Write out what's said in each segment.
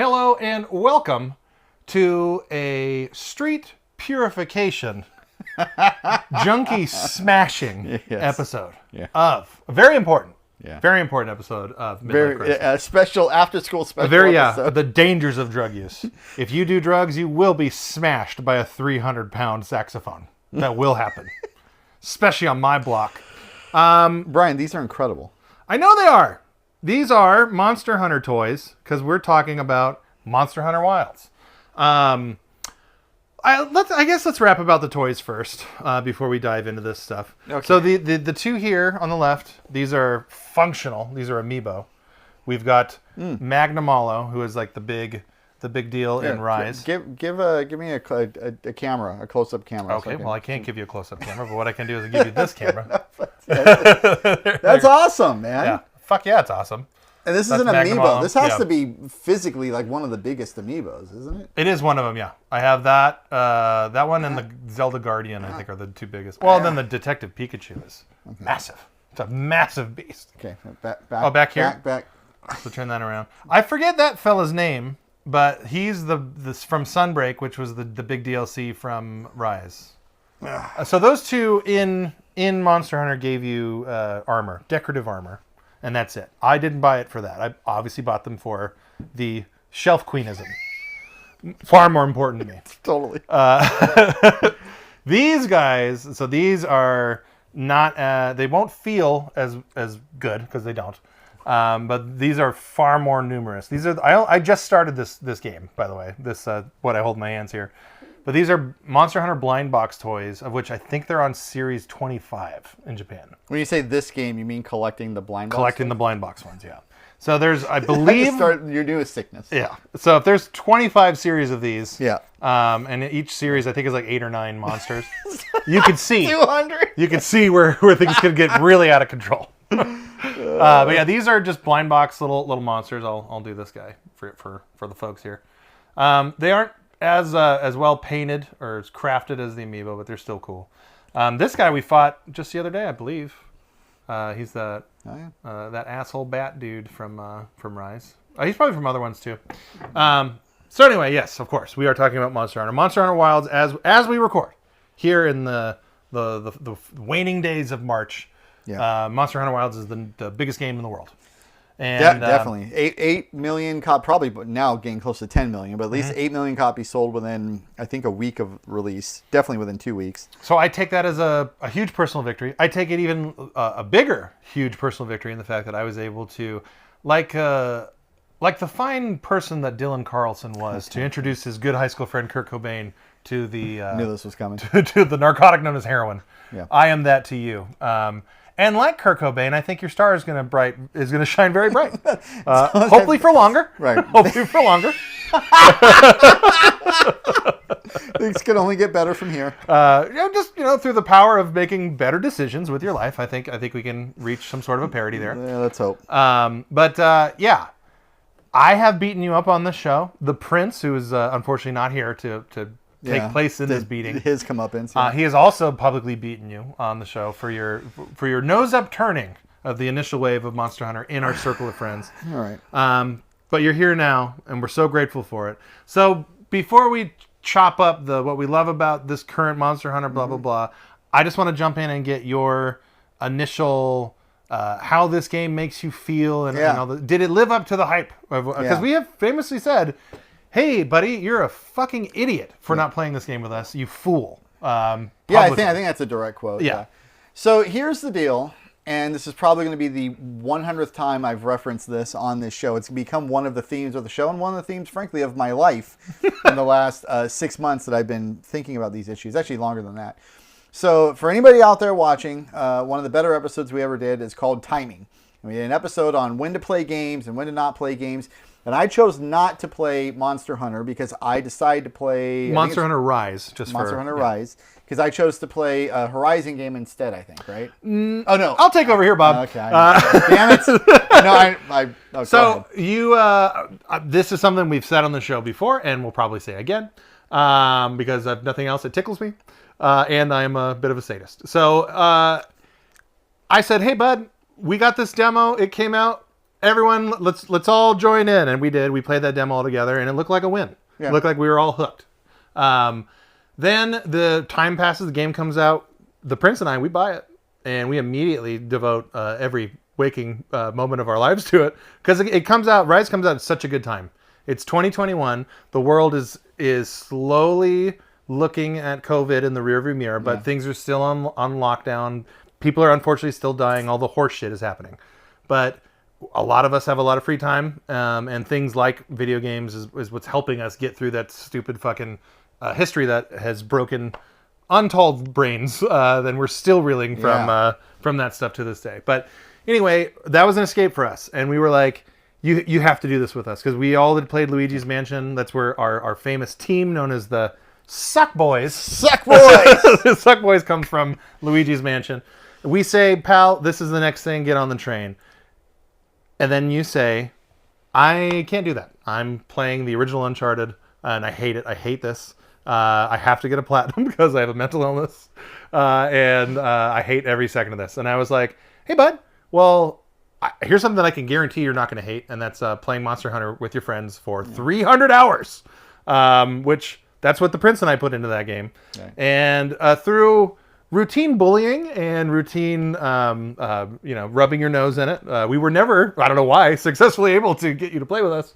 Hello and welcome to a street purification, junkie smashing episode of a very important episode of Midlife Krisis. A special after-school special episode. The dangers of drug use. If you do drugs, you will be smashed by a 300-pound saxophone. That will happen, especially on my block. Brian, these are incredible. I know they are. These are Monster Hunter toys because we're talking about Monster Hunter Wilds. I guess let's rap about the toys first before we dive into this stuff. Okay. So the two here on the left, these are functional. These are amiibo. We've got Magnamalo, who is like the big deal in Rise. Give me a camera, a close-up camera. Okay, well I can't give you a close-up camera, but what I can do is give you this camera. That's awesome, man. Yeah. Fuck yeah, it's awesome. And this is an amiibo. This has to be physically like one of the biggest amiibos, isn't it? It is one of them, yeah. I have that one and the Zelda Guardian, I think, are the two biggest. Well, then the Detective Pikachu is massive. It's a massive beast. Okay, back here? Back. So turn that around. I forget that fella's name, but he's this from Sunbreak, which was the big DLC from Rise. So those two in Monster Hunter gave you armor, decorative armor. And that's it. I didn't buy it for that. I obviously bought them for the shelf queenism. Far more important to me. Totally. These guys, so these are not, they won't feel as good because they don't. But these are far more numerous. These are, I just started this game, by the way. This, what I hold in my hands here. But these are Monster Hunter blind box toys, of which I think they're on Series 25 in Japan. When you say this game, you mean collecting the blind box? Collecting the blind box ones, yeah. So there's, I believe... You're doing sickness. Yeah. So if there's 25 series of these, yeah, and each series I think is like 8 or 9 monsters, you can see... 200? You can see where things could get really out of control. But yeah, these are just blind box little monsters. I'll do this guy for the folks here. They aren't as well painted or as crafted as the amiibo, but they're still cool. This guy we fought just the other day, I believe. He's that asshole bat dude from Rise. He's probably from other ones too. So anyway, yes, of course, we are talking about Monster Hunter. Monster Hunter Wilds as we record here in the waning days of March. Yeah. Monster Hunter Wilds is the biggest game in the world. And, definitely. 8 million probably now getting close to 10 million, but at least 8 million copies sold within, I think, a week of release. Definitely within 2 weeks. So I take that as a huge personal victory. I take it even a bigger, huge personal victory in the fact that I was able to, like the fine person that Dylan Carlson was, to introduce his good high school friend Kurt Cobain to the... I knew this was coming. To the narcotic known as heroin. Yeah. I am that to you. And like Kurt Cobain, I think your star is going to shine very bright. Hopefully for longer. Right. Hopefully for longer. Things can only get better from here. Through the power of making better decisions with your life, I think we can reach some sort of a parity there. Yeah, let's hope. Yeah, I have beaten you up on this show. The Prince, who is unfortunately not here to take place in this beating. His comeuppance. Yeah. He has also publicly beaten you on the show for your nose up turning of the initial wave of Monster Hunter in our circle of friends. All right. But you're here now, and we're so grateful for it. So before we chop up what we love about this current Monster Hunter, blah blah blah, I just want to jump in and get your initial how this game makes you feel, and all did it live up to the hype? Because we have famously said, hey, buddy, you're a fucking idiot for not playing this game with us, you fool. I think that's a direct quote. Yeah. So here's the deal, and this is probably going to be the 100th time I've referenced this on this show. It's become one of the themes of the show, and one of the themes, frankly, of my life in the last 6 months that I've been thinking about these issues. Actually, longer than that. So for anybody out there watching, one of the better episodes we ever did is called Timing. And we did an episode on when to play games and when to not play games. And I chose not to play Monster Hunter because I decided to play... Monster Hunter Rise. Monster Hunter Rise. Because I chose to play a Horizon game instead, I think, right? Oh, no. I'll take over here, Bob. Okay. Damn it. No, so you... this is something we've said on the show before, and we'll probably say again. Because of nothing else, it tickles me. And I am a bit of a sadist. So I said, hey, bud, we got this demo. It came out. everyone, let's all join in. And we did. We played that demo all together, and it looked like a win. Yeah. It looked like we were all hooked. Then the time passes, the game comes out. The Prince and I, we buy it, and we immediately devote every waking moment of our lives to it, because it comes out. Rise comes out at such a good time. It's 2021. The world is slowly looking at COVID in the rearview mirror, but things are still on lockdown. People are unfortunately still dying. All the horse shit is happening, but a lot of us have a lot of free time, and things like video games is what's helping us get through that stupid fucking history that has broken untold brains. Then we're still reeling from that stuff to this day. But anyway, that was an escape for us, and we were like, you have to do this with us, because we all had played Luigi's Mansion. That's where our famous team known as the Suck Boys. Suck Boys! The Suck Boys comes from Luigi's Mansion. We say, pal, this is the next thing, get on the train. And then you say, I can't do that. I'm playing the original Uncharted, and I hate it. I hate this. I have to get a platinum because I have a mental illness, and I hate every second of this. And I was like, hey, bud, well, here's something that I can guarantee you're not going to hate, and that's playing Monster Hunter with your friends for 300 hours, which that's what the Prince and I put into that game. Okay. And through routine bullying and routine, rubbing your nose in it, we were never, I don't know why, successfully able to get you to play with us.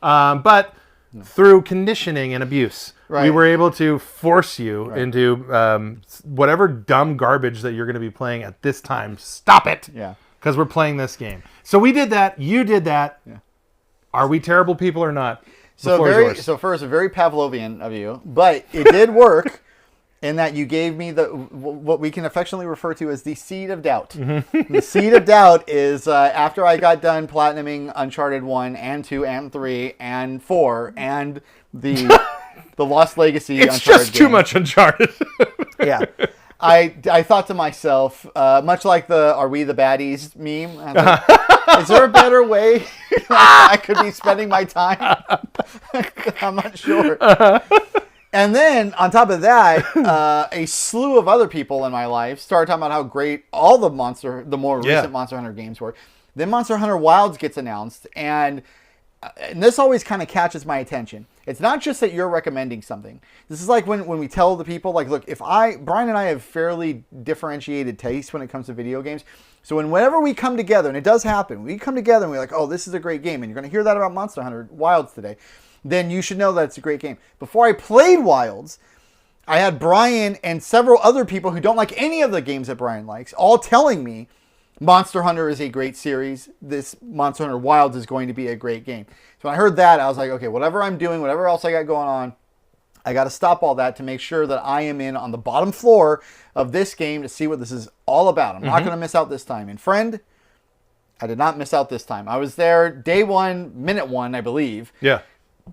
But through conditioning and abuse, we were able to force you into whatever dumb garbage that you're going to be playing at this time. Stop it. Yeah. Because we're playing this game. So we did that. You did that. Yeah. Are we terrible people or not? So first, very Pavlovian of you, but it did work in that you gave me what we can affectionately refer to as the seed of doubt. Mm-hmm. The seed of doubt is after I got done platinuming Uncharted 1 and 2 and 3 and 4 and the Lost Legacy it's Uncharted just too much Uncharted. Yeah. I thought to myself, much like the "Are we the baddies" meme, I was like, is there a better way I could be spending my time? I'm not sure. And then on top of that, a slew of other people in my life started talking about how great all the more recent Monster Hunter games were. Then Monster Hunter Wilds gets announced, and this always kind of catches my attention. It's not just that you're recommending something. This is like when we tell the people, like, look, Brian and I have fairly differentiated tastes when it comes to video games. So whenever we come together, and it does happen, we come together and we're like, oh, this is a great game, and you're going to hear that about Monster Hunter Wilds today, then you should know that it's a great game. Before I played Wilds, I had Brian and several other people who don't like any of the games that Brian likes all telling me Monster Hunter is a great series. This Monster Hunter Wilds is going to be a great game. So when I heard that, I was like, okay, whatever I'm doing, whatever else I got going on, I got to stop all that to make sure that I am in on the bottom floor of this game to see what this is all about. I'm not going to miss out this time. And friend, I did not miss out this time. I was there day one, minute one, I believe. Yeah.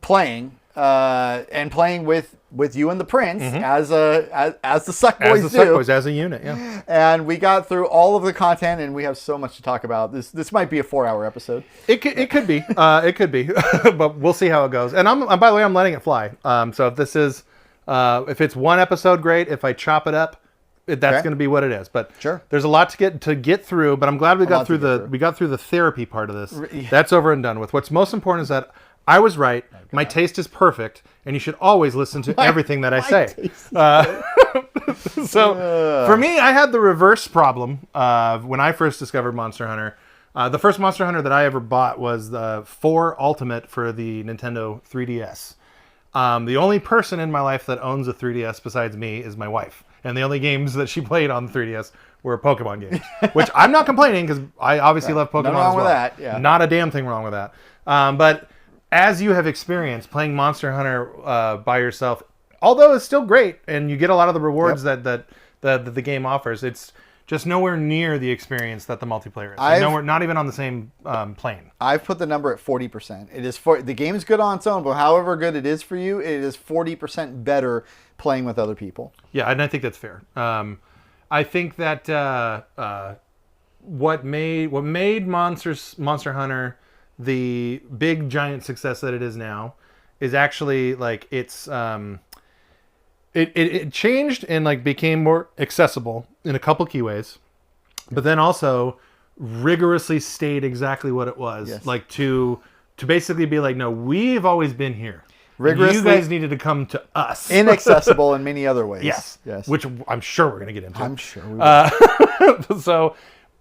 Playing and playing with you and the Prince as the Suck Boys as the Suck Boys, as a unit, yeah. And we got through all of the content, and we have so much to talk about. This might be a 4-hour episode. It could be, but we'll see how it goes. And by the way, I'm letting it fly. So if this is, if it's one episode, great. If I chop it up, that's going to be what it is. But sure, there's a lot to get through. But I'm glad we got through the therapy part of this. Yeah. That's over and done with. What's most important is that I was right. Okay. My taste is perfect, and you should always listen to everything that I say. So for me, I had the reverse problem when I first discovered Monster Hunter. The first Monster Hunter that I ever bought was the 4 Ultimate for the Nintendo 3DS. The only person in my life that owns a 3DS besides me is my wife. And the only games that she played on the 3DS were Pokemon games, which I'm not complaining because I obviously love Pokemon as well. With that. Yeah. Not a damn thing wrong with that. But as you have experienced playing Monster Hunter by yourself, although it's still great and you get a lot of the rewards that the game offers, it's just nowhere near the experience that the multiplayer is. Not even on the same plane. I've put the number at 40%. It is the game is good on its own, but however good it is for you, it is 40% better playing with other people. Yeah, and I think that's fair. I think that what made Monster Hunter the big giant success that it is now is actually like it's it changed and like became more accessible in a couple key ways, but then also rigorously stayed exactly what it was. Yes. Like to basically be like, no, we've always been here. Rigorously, you guys needed to come to us. Inaccessible in many other ways. Yes. Yes. Which I'm sure we're going to get into. I'm sure we will. So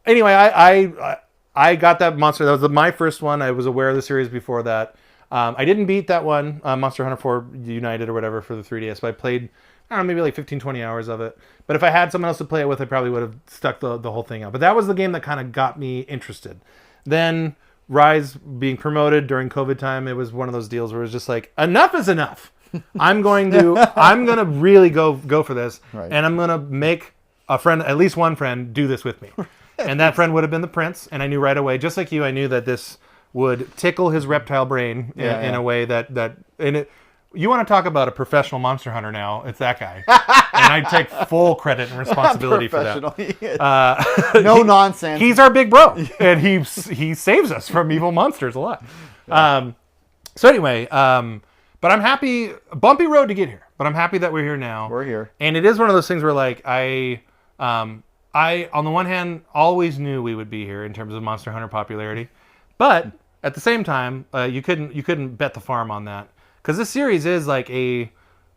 anyway, I got that monster. That was my first one. I was aware of the series before that. I didn't beat that one, Monster Hunter 4 United or whatever for the 3DS, but I played, I don't know, maybe like 15, 20 hours of it. But if I had someone else to play it with, I probably would have stuck the whole thing out. But that was the game that kind of got me interested. Then Rise being promoted during COVID time, it was one of those deals where it was just like, enough is enough. I'm gonna really go for this, right. And I'm gonna make a friend, at least one friend, do this with me. And that friend would have been the Prince, and I knew right away, just like you, I knew that this would tickle his reptile brain in a way that and it. You want to talk about a professional monster hunter now? It's that guy, and I take full credit and responsibility for that. No nonsense. He's our big bro, and he saves us from evil monsters a lot. Yeah. So anyway, but I'm happy. Bumpy road to get here, but I'm happy that we're here now. We're here, and it is one of those things where like I on the one hand always knew we would be here in terms of Monster Hunter popularity, but at the same time you couldn't bet the farm on that. Because this series is like a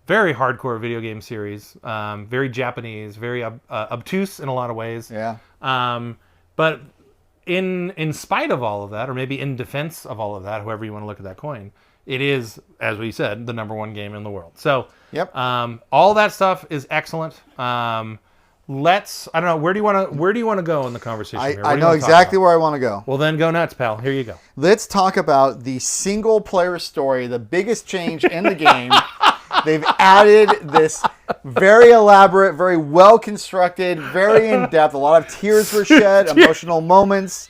very hardcore video game series, very Japanese, very obtuse in a lot of ways. Yeah. But in spite of all of that, or maybe in defense of all of that, however you want to look at that coin, it is, as we said, the #1 game in the world. So, yep. All that stuff is excellent. I don't know, where do you want to go in the conversation here? I know exactly where I want to go. Well, then go nuts, pal. Here you go. Let's talk about the single player story, the biggest change in the game. They've added this very elaborate, very well constructed, very in depth. A lot of tears were shed, emotional moments.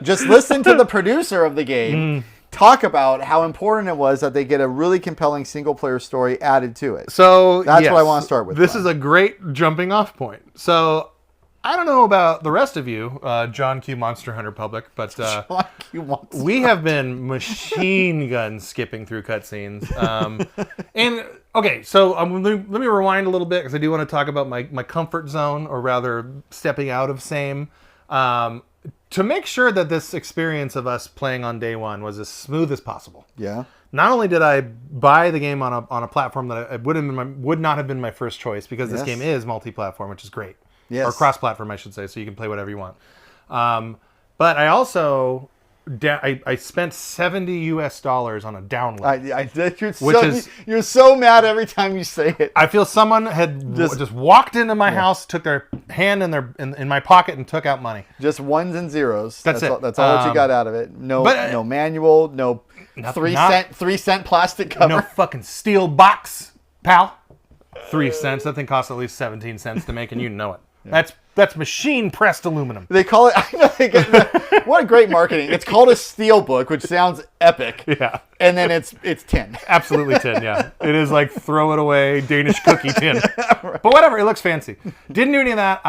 Just listen to the producer of the game talk about how important it was that they get a really compelling single player story added to it. So that's what I want to start with. This is a great jumping off point. So I don't know about the rest of you, John Q. Monster Hunter public, but we have been machine gun skipping through cutscenes. And okay, so let me rewind a little bit because I do want to talk about my comfort zone, or rather stepping out of same. To make sure that this experience of us playing on day one was as smooth as possible. Yeah. Not only did I buy the game on a platform that would not have been my first choice, because this game is multi-platform, which is great. Yes. Or cross-platform, I should say, so you can play whatever you want. But I also I spent $70 on a download. You're so mad every time you say it. I feel someone had just walked into my house, took their hand in my pocket, and took out money. Just ones and zeros. That's it. That's all that you got out of it. No manual. No 3 cent plastic cover. No fucking steel box, pal. 3 cents. That thing costs at least 17 cents to make, and you know it. Yeah. That's machine pressed aluminum. They call it. What a great marketing! It's called a steel book, which sounds epic. Yeah. And then it's tin. Absolutely tin. Yeah. It is like throw it away Danish cookie tin. Right. But whatever. It looks fancy. Didn't do any of that.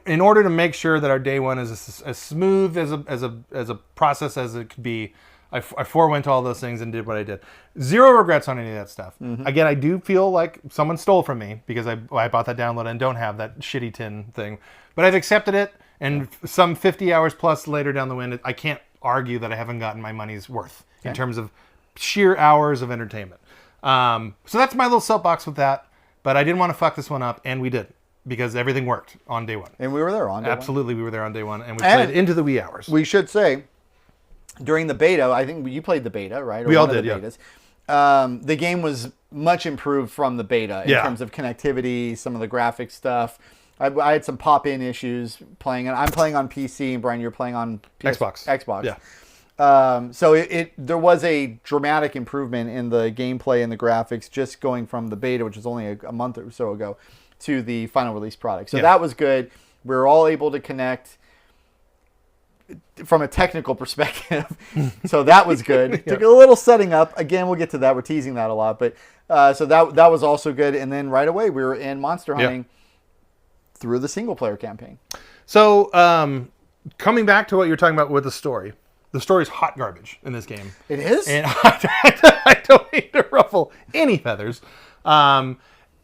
In order to make sure that our day one is as smooth as a process as it could be, I forewent all those things and did what I did. Zero regrets on any of that stuff. Mm-hmm. Again, I do feel like someone stole from me because I bought that download and don't have that shitty tin thing. But I've accepted it, and some 50 hours plus later down the wind, I can't argue that I haven't gotten my money's worth in terms of sheer hours of entertainment. So that's my little soapbox with that. But I didn't want to fuck this one up, and we did, because everything worked on day one. And we were there on day one. Absolutely, we were there on day one, and we played into the wee hours. We should say, during the beta, I think you played the beta, right? Or we all did, yeah. The game was much improved from the beta in terms of connectivity, some of the graphic stuff. I had some pop-in issues playing, and I'm playing on PC, and Brian, you're playing on Xbox. Yeah. So there was a dramatic improvement in the gameplay and the graphics just going from the beta, which was only a month or so ago, to the final release product. So that was good. We were all able to connect from a technical perspective. So that was good. Took a little setting up. Again, we'll get to that. We're teasing that a lot. But so that was also good. And then right away, we were in monster hunting through the single-player campaign. So coming back to what you're talking about with the story's hot garbage in this game. It is? And I don't mean to ruffle any feathers.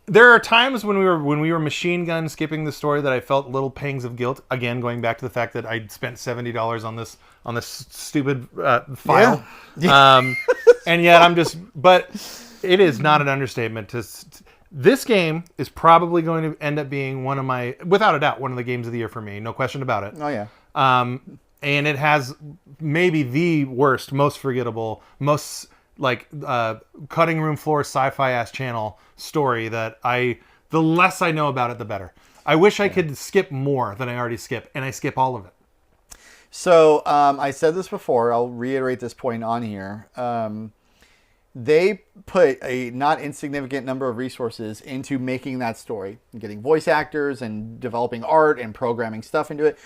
there are times when we were machine gun skipping the story that I felt little pangs of guilt. Again, going back to the fact that I'd spent $70 on this stupid file, and yet but it is not an understatement. This game is probably going to end up being without a doubt, one of the games of the year for me. No question about it. Oh yeah. And it has maybe the worst, most forgettable, most cutting room floor sci-fi ass channel story that the less I know about it, the better. I wish I could skip more than I already skip, and I skip all of it. So I said this before. I'll reiterate this point on here. They put a not insignificant number of resources into making that story, getting voice actors and developing art and programming stuff into it.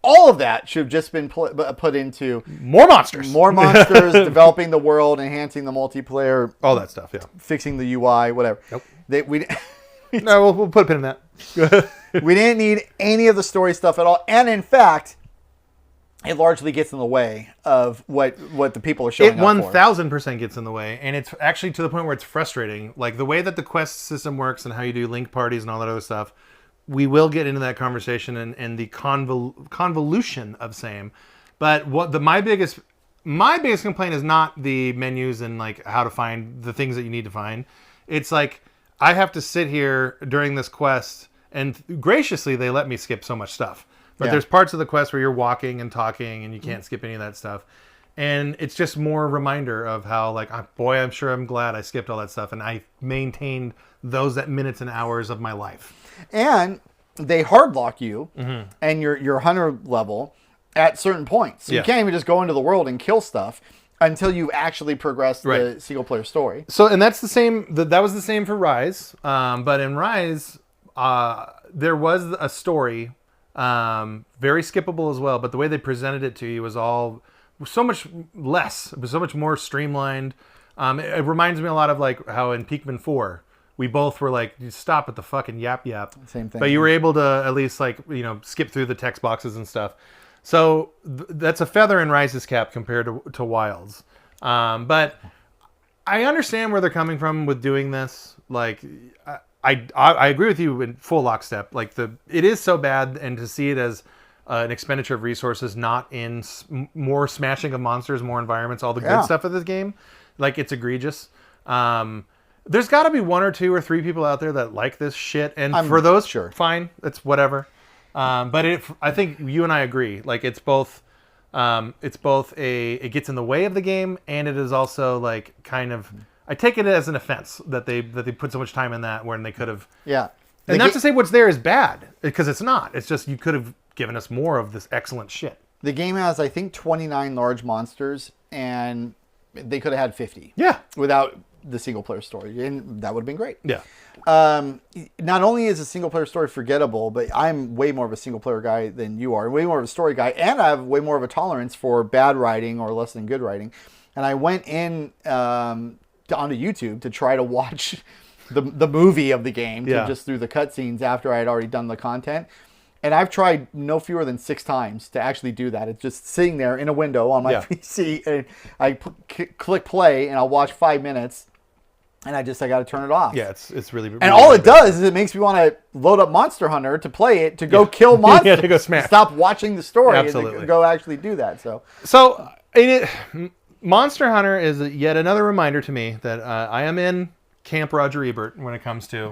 All of that should have just been put into more monsters, developing the world, enhancing the multiplayer, all that stuff. Yeah, fixing the UI, whatever. Nope. No, we'll put a pin in that. We didn't need any of the story stuff at all, and in fact, it largely gets in the way of what the people are showing up for. It 1000% gets in the way, and it's actually to the point where it's frustrating. Like the way that the quest system works and how you do link parties and all that other stuff. We will get into that conversation and the convolution of same. But my biggest complaint is not the menus and like how to find the things that you need to find. It's like I have to sit here during this quest, and graciously they let me skip so much stuff. But there's parts of the quest where you're walking and talking and you can't skip any of that stuff. And it's just more a reminder of how I'm sure I'm glad I skipped all that stuff and I maintained those minutes and hours of my life. And they hard lock you and your hunter level at certain points. So you can't even just go into the world and kill stuff until you actually progress the single player story. So, and that's the same. That was the same for Rise. But in Rise, there was a story, very skippable as well. But the way they presented it to you was all so much less. It was so much more streamlined. It reminds me a lot of like how in Pikmin 4. We both were like, you stop at the fucking yap. Same thing. But you were able to at least skip through the text boxes and stuff. So that's a feather in Rise's cap compared to Wilds. But I understand where they're coming from with doing this. Like, I agree with you in full lockstep. Like it is so bad, and to see it as an expenditure of resources, not in more smashing of monsters, more environments, all the good stuff of this game, like it's egregious. There's got to be 1 or 2 or 3 people out there that like this shit, and for those, fine, it's whatever. But I think you and I agree. Like it gets in the way of the game, and it is also like kind of. I take it as an offense that they put so much time in that when they could have. Yeah, and not to say what's there is bad, because it's not. It's just you could have given us more of this excellent shit. The game has, I think, 29 large monsters, and they could have had 50. Yeah, without the single player story, and that would have been great. Yeah. Not only is a single player story forgettable, but I'm way more of a single player guy than you are, way more of a story guy, and I have way more of a tolerance for bad writing or less than good writing. And I went in onto YouTube to try to watch the movie of the game, just through the cutscenes after I had already done the content. And I've tried no fewer than 6 times to actually do that. It's just sitting there in a window on my PC, and I click play, and I'll watch 5 minutes. And I got to turn it off. Yeah, it's really. And all it does is it makes me want to load up Monster Hunter to play it, to go kill monsters. To go smash. Stop watching the story and to go actually do that. So Monster Hunter is yet another reminder to me that I am in Camp Roger Ebert when it comes to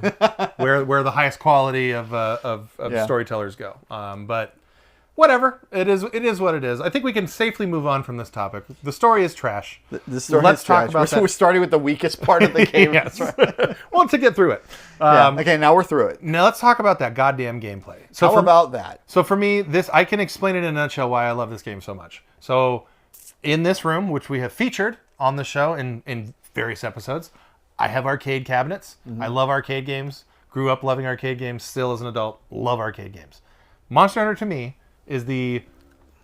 where the highest quality of storytellers go. But whatever, it is what it is. I think we can safely move on from this topic. The story is trash. The story Let's is talk trash. About that. We're starting with the weakest part of the game. Yes. Right. Well, to get through it. Okay, now we're through it. Now let's talk about that goddamn gameplay. How about that? So for me, I can explain it in a nutshell why I love this game so much. So in this room, which we have featured on the show in various episodes, I have arcade cabinets. I love arcade games. Grew up loving arcade games. Still as an adult, love arcade games. Monster Hunter to me is the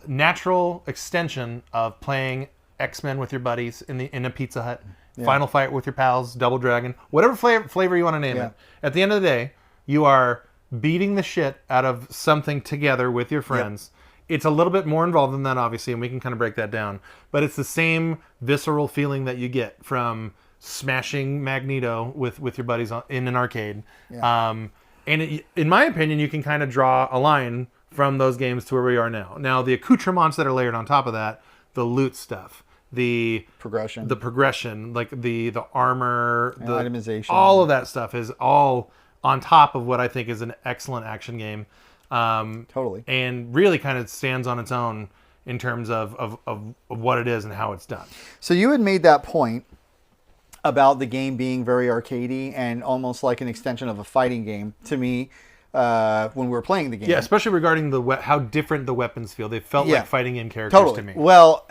natural extension of playing X-Men with your buddies in a Pizza Hut, Final Fight with your pals, Double Dragon, whatever flavor you want to name it. At the end of the day, you are beating the shit out of something together with your friends. It's a little bit more involved than that, obviously, and we can kind of break that down. But it's the same visceral feeling that you get from smashing Magneto with your buddies in an arcade. Yeah. In my opinion, you can kind of draw a line from those games to where we are now. Now, the accoutrements that are layered on top of that, the loot stuff, the progression, like the armor, the itemization, all of that stuff is all on top of what I think is an excellent action game. Totally. And really kind of stands on its own in terms of what it is and how it's done. So you had made that point about the game being very arcadey and almost like an extension of a fighting game to me when we were playing the game. Yeah, especially regarding how different the weapons feel. They felt like fighting game characters totally. To me. Well,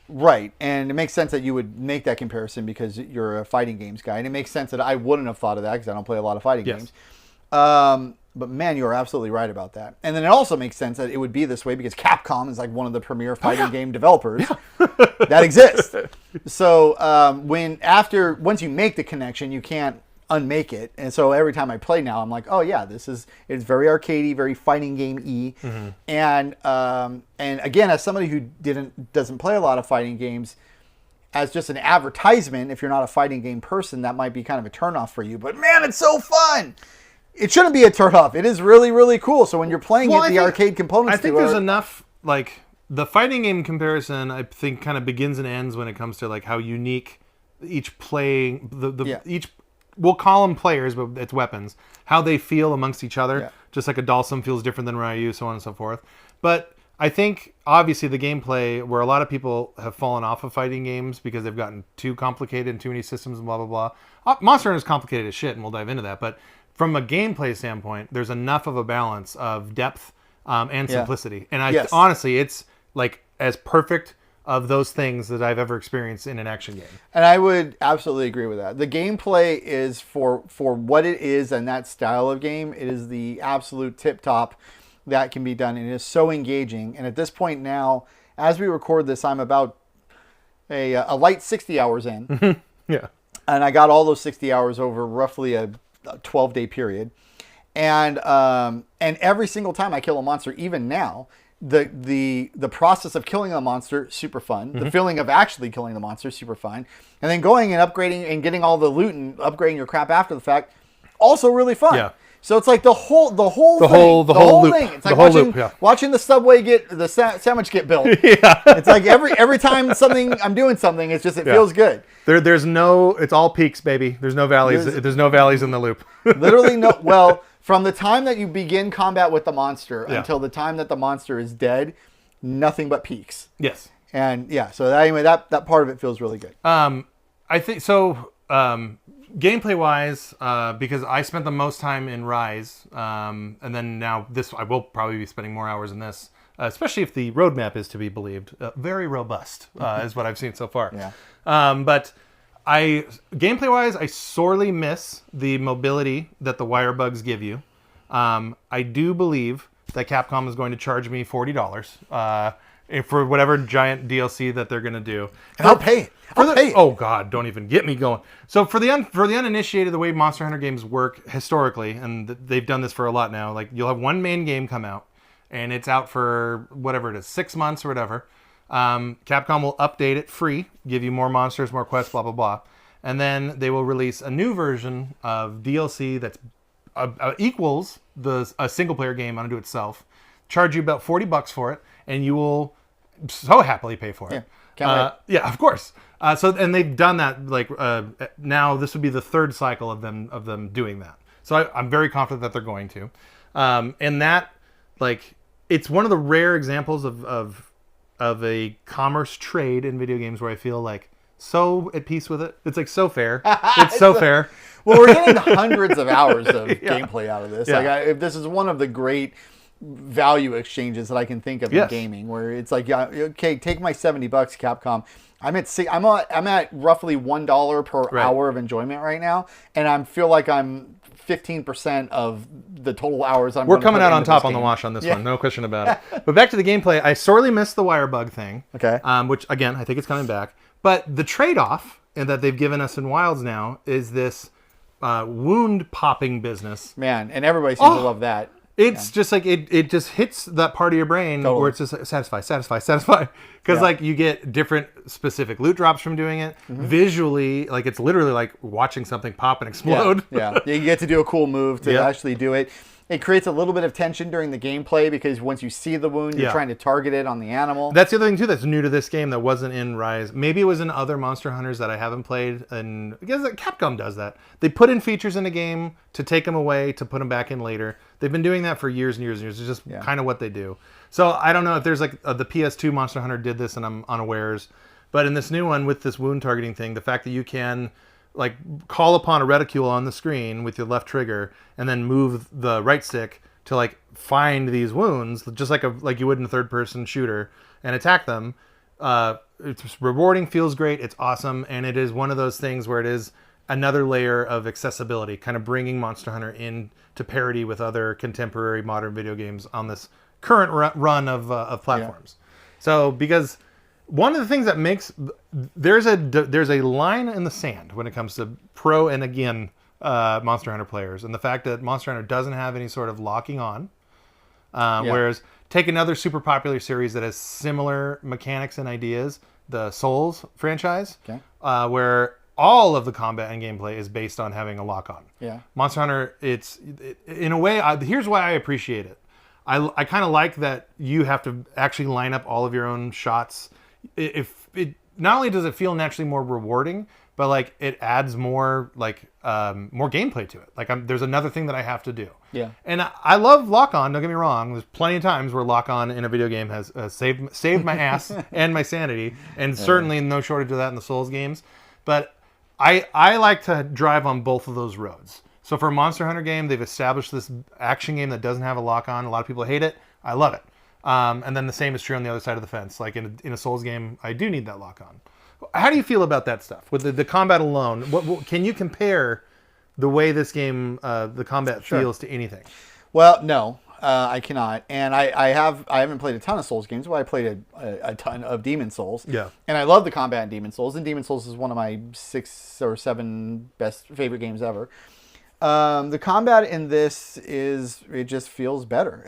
right. And it makes sense that you would make that comparison because you're a fighting games guy. And it makes sense that I wouldn't have thought of that because I don't play a lot of fighting games. But man, you are absolutely right about that. And then it also makes sense that it would be this way because Capcom is like one of the premier fighting game developers that exist. So once you make the connection, you can't unmake it. And so every time I play now, I'm like, oh yeah, it's very arcadey, very fighting game-y. Mm-hmm. And again, as somebody who doesn't play a lot of fighting games, as just an advertisement, if you're not a fighting game person, that might be kind of a turnoff for you. But man, it's so fun. It shouldn't be a turnoff. It is really, really cool. So when you're playing arcade components, I think there's enough, like, the fighting game comparison, I think, kind of begins and ends when it comes to like how unique each playing each, we'll call them players, but it's weapons, how they feel amongst each other. Yeah. Just like a Dalsum feels different than Ryu, so on and so forth. But I think obviously the gameplay, where a lot of people have fallen off of fighting games because they've gotten too complicated and too many systems and blah blah blah. Monster Hunter is complicated as shit, and we'll dive into that. But from a gameplay standpoint, there's enough of a balance of depth and simplicity. And honestly, it's like as perfect of those things that I've ever experienced in an action game. And I would absolutely agree with that. The gameplay is for what it is and that style of game, it is the absolute tip top that can be done. And it is so engaging. And at this point now, as we record this, I'm about a light 60 hours in. Yeah. And I got all those 60 hours over roughly a 12-day period. And every single time I kill a monster, even now, the process of killing a monster, super fun. Mm-hmm. The feeling of actually killing the monster, super fun. And then going and upgrading and getting all the loot and upgrading your crap after the fact, also really fun. Yeah. So it's like the whole loop. Thing. It's like watching the subway sandwich get built. Yeah. It's like every time I'm doing something, it feels good. It's all peaks, baby. There's no valleys. There's no valleys in the loop. Literally no. Well, from the time that you begin combat with the monster until the time that the monster is dead, nothing but peaks. Yes. And so anyway, that part of it feels really good. I think so. Gameplay wise, because I spent the most time in Rise, and then now I will probably be spending more hours in this, especially if the roadmap is to be believed. Very robust is what I've seen so far. Yeah. But gameplay wise, I sorely miss the mobility that the wire bugs give you. I do believe that Capcom is going to charge me $40 for whatever giant DLC that they're going to do. And I'll pay it. Oh God, don't even get me going. So for the uninitiated, the way Monster Hunter games work historically, and they've done this for a lot now, like you'll have one main game come out, and it's out for whatever it is, 6 months or whatever. Capcom will update it free, give you more monsters, more quests, blah blah blah, and then they will release a new version of DLC that's equals a single player game unto itself. Charge you about $40 for it, and you will so happily pay for it. Yeah, of course. And they've done that. Like now, this would be the third cycle of them doing that. So I'm very confident that they're going to. And that, like, it's one of the rare examples of a commerce trade in video games where I feel like so at peace with it. It's like so fair. It's so fair. Well, we're getting hundreds of hours of gameplay out of this. Yeah. Like, this is one of the great value exchanges that I can think of in gaming, where it's like, okay, take my $70, Capcom. I'm at roughly $1 per hour of enjoyment right now, and I feel like I'm 15% of the total hours We're coming out on top on the wash on this one, no question about it. But back to the gameplay, I sorely missed the wire bug thing. Okay. Which again, I think it's coming back. But the trade-off that they've given us in Wilds now is this wound popping business. Man, and everybody seems to love that. It's just like it just hits that part of your brain where it's just like, satisfy. Because like you get different specific loot drops from doing it. Visually, like it's literally like watching something pop and explode. Yeah. You get to do a cool move to actually do it. It creates a little bit of tension during the gameplay because once you see the wound, you're trying to target it on the animal. That's the other thing too that's new to this game that wasn't in Rise. Maybe it was in other Monster Hunters that I haven't played, and because Capcom does that. They put in features in a game to take them away to put them back in later. They've been doing that for years and years and years. It's just kind of what they do. So I don't know if there's like the PS2 Monster Hunter did this and I'm unawares, but in this new one with this wound targeting thing, the fact that you can like call upon a reticule on the screen with your left trigger and then move the right stick to like find these wounds just like you would in a third person shooter and attack them. It's rewarding, feels great, it's awesome, and it is one of those things where it is another layer of accessibility, kind of bringing Monster Hunter into parity with other contemporary modern video games on this current run of platforms. So because one of the things that makes there's a line in the sand when it comes to pro and again Monster Hunter players, and the fact that Monster Hunter doesn't have any sort of locking on, whereas take another super popular series that has similar mechanics and ideas, the Souls franchise, where all of the combat and gameplay is based on having a lock on. Monster Hunter, in a way, here's why I appreciate it. I kind of like that you have to actually line up all of your own shots. If it not only does it feel naturally more rewarding, but like it adds more like more gameplay to it. Like there's another thing that I have to do. And I love lock on. Don't get me wrong. There's plenty of times where lock on in a video game has saved my ass and my sanity, and certainly no shortage of that in the Souls games. But I like to drive on both of those roads. So for a Monster Hunter game, they've established this action game that doesn't have a lock on. A lot of people hate it. I love it. And then the same is true on the other side of the fence. Like in a Souls game, I do need that lock on. How do you feel about that stuff? With the combat alone, what can you compare the way this game, the combat feels to anything? Well, no, I cannot. And I haven't played a ton of Souls games, but I played a ton of Demon Souls. And I love the combat in Demon Souls. And Demon Souls is one of my 6 or 7 favorite games ever. The combat in this it just feels better.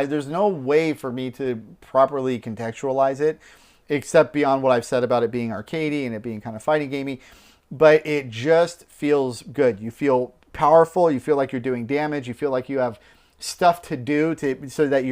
There's no way for me to properly contextualize it, except beyond what I've said about it being arcadey and it being kind of fighting gamey. But it just feels good. You feel powerful. You feel like you're doing damage. You feel like you have stuff to do so that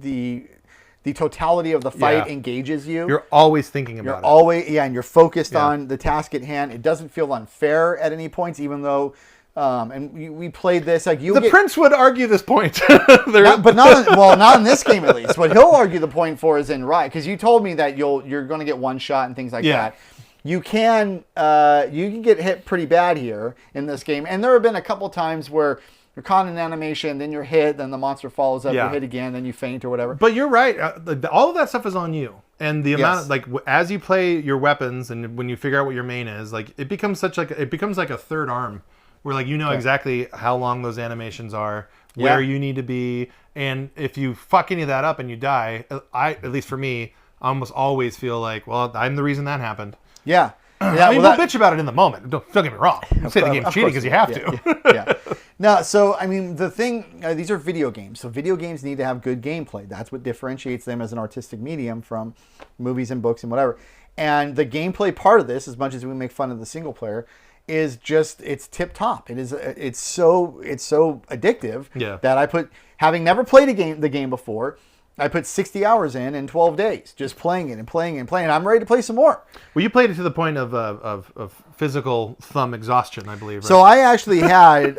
the totality of the fight engages you. You're always thinking about it. You're always, and you're focused on the task at hand. It doesn't feel unfair at any points, even though. And we played this like you. The Prince would argue this point, but not in this game at least. What he'll argue the point for is in Riot, because you told me that you're going to get one shot and things like that. You can get hit pretty bad here in this game, and there have been a couple times where you're caught in animation, then you're hit, then the monster follows up, you're hit again, then you faint or whatever. But you're right. All of that stuff is on you. And the amount of, like, as you play your weapons and when you figure out what your main is, like, it becomes like a third arm. Where like you know exactly how long those animations are, where you need to be, and if you fuck any of that up and you die, at least for me, I almost always feel like, well, I'm the reason that happened. I mean, we'll bitch about it in the moment. Don't get me wrong. I'm saying the game's cheating because you have to. No, so I mean, the thing, these are video games, so video games need to have good gameplay. That's what differentiates them as an artistic medium from movies and books and whatever. And the gameplay part of this, as much as we make fun of the single player, is just it's tip top. It's so addictive that having never played the game before, I put 60 hours in 12 days, just playing it and playing and playing. I'm ready to play some more. Well, you played it to the point of physical thumb exhaustion, I believe. Right? So I actually had,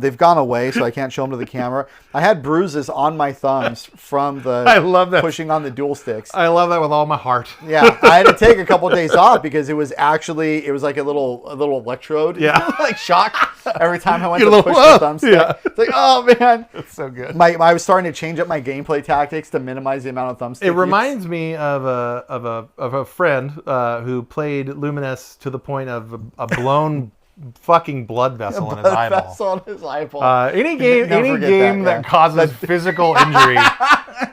they've gone away, so I can't show them to the camera. I had bruises on my thumbs from the I love that. Pushing on the dual sticks. I love that with all my heart. Yeah, I had to take a couple of days off because it was like a little electrode, like shock every time I went to push the thumbstick. It's like, oh man, it's so good. I was starting to change up my gameplay tactics to minimize the amount of thumbsticks. It reminds me of a friend who played Lumines to the point of a blown fucking blood vessel in his eyeball. Any game that causes physical injury,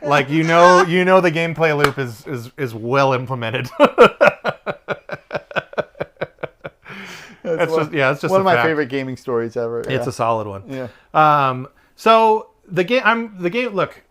like you know the gameplay loop is well implemented. It's just one of my favorite gaming stories ever. It's a solid one. So the game. Look,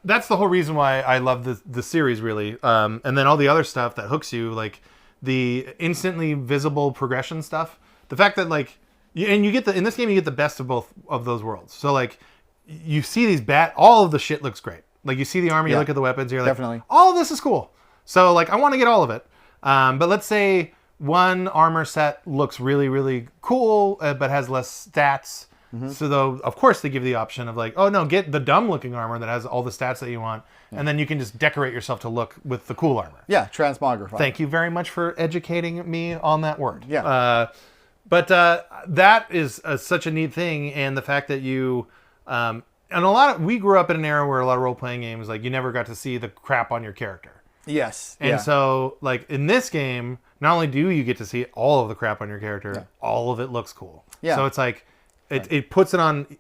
that's the whole reason why I love the series, really. And then all the other stuff that hooks you, like the instantly visible progression stuff. The fact that like, and you get in this game you get the best of both of those worlds. So like, you see these all of the shit looks great. Like you see the army, you look at the weapons, you're like, definitely. All of this is cool. So like, I want to get all of it. But let's say one armor set looks really, really cool, but has less stats. So though, of course, they give the option of like, oh no, get the dumb looking armor that has all the stats that you want, and then you can just decorate yourself to look with the cool armor. Yeah, transmogrify. Thank you very much for educating me on that word. Yeah. But that is such a neat thing, and the fact that you, and we grew up in an era where a lot of role playing games, like you never got to see the crap on your character. Yes. And so, like in this game, not only do you get to see all of the crap on your character, all of it looks cool. Yeah. So it's like, it puts it on,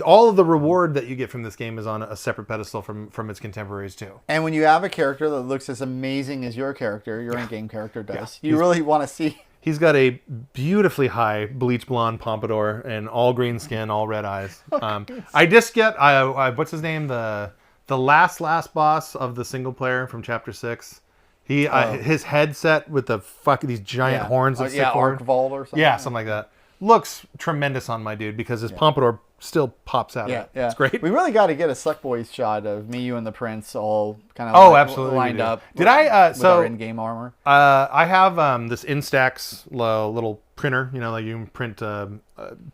all of the reward that you get from this game is on a separate pedestal from its contemporaries too. And when you have a character that looks as amazing as your in-game character does, you really want to see. He's got a beautifully high bleach blonde pompadour and all green skin, all red eyes. I just get, what's his name? The last boss of the single player from chapter 6. His headset with these giant horns that stick forward. Arcvault or something. Yeah, something like that. Looks tremendous on my dude because his pompadour still pops out. Yeah, It's great. We really got to get a Suckboys shot of me, you, and the Prince all kind of absolutely lined up. Did I? With our in-game armor. I have this Instax little printer. You know, like you can print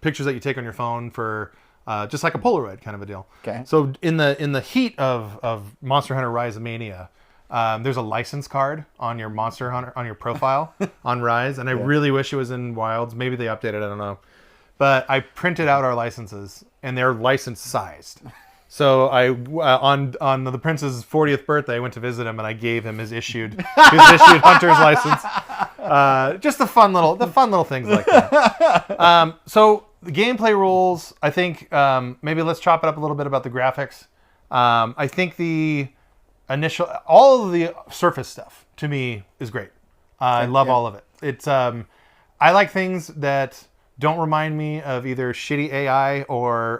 pictures that you take on your phone for just like a Polaroid kind of a deal. Okay. So in the heat of Monster Hunter Rise of Mania, there's a license card on your Monster Hunter on your profile on Rise, and I really wish it was in Wilds. Maybe they updated it. I don't know. But I printed out our licenses, and they're license sized. So I on the Prince's 40th birthday, I went to visit him, and I gave him his issued hunter's license. Just the fun little things like that. So the gameplay rules, I think maybe let's chop it up a little bit about the graphics. I think all of the surface stuff to me is great. I love all of it. It's I like things that don't remind me of either shitty AI or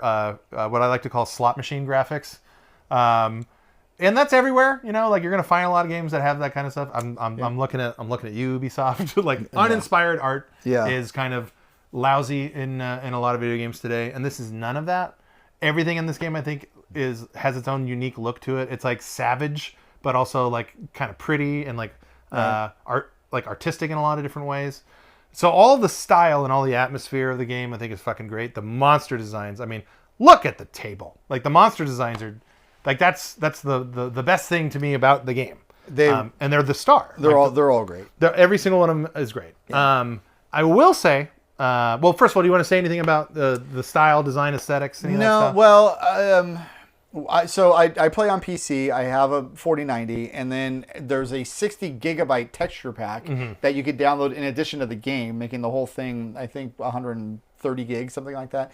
what I like to call slot machine graphics. And that's everywhere, you know, like you're going to find a lot of games that have that kind of stuff. I'm looking at you, Ubisoft. Like uninspired art is kind of lousy in a lot of video games today, and this is none of that. Everything in this game, I think, has its own unique look to it. It's like savage, but also like kind of pretty and like artistic in a lot of different ways. So all the style and all the atmosphere of the game, I think, is fucking great. The monster designs, I mean, look at the table. Like the monster designs are, like that's the best thing to me about the game. And they're the star. They're all great. Every single one of them is great. Yeah. I will say, well, first of all, do you want to say anything about the style, design, aesthetics? Any of that stuff? Well, so I play on PC. I have a 4090, and then there's a 60 gigabyte texture pack that you could download in addition to the game, making the whole thing, I think, 130 gigs, something like that,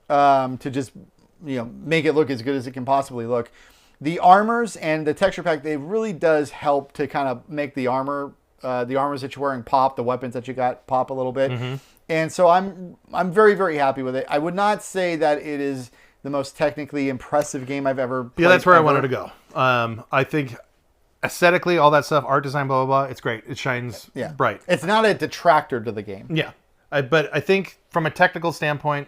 to just make it look as good as it can possibly look. The armors and the texture pack, they really does help to kind of make the armors that you're wearing pop, the weapons that you got pop a little bit. And so I'm very, very happy with it. I would not say that it is the most technically impressive game I've ever played. Yeah, that's where I wanted to go. I think aesthetically, all that stuff, art design, blah, blah, blah, it's great. It shines bright. It's not a detractor to the game. Yeah. But I think from a technical standpoint,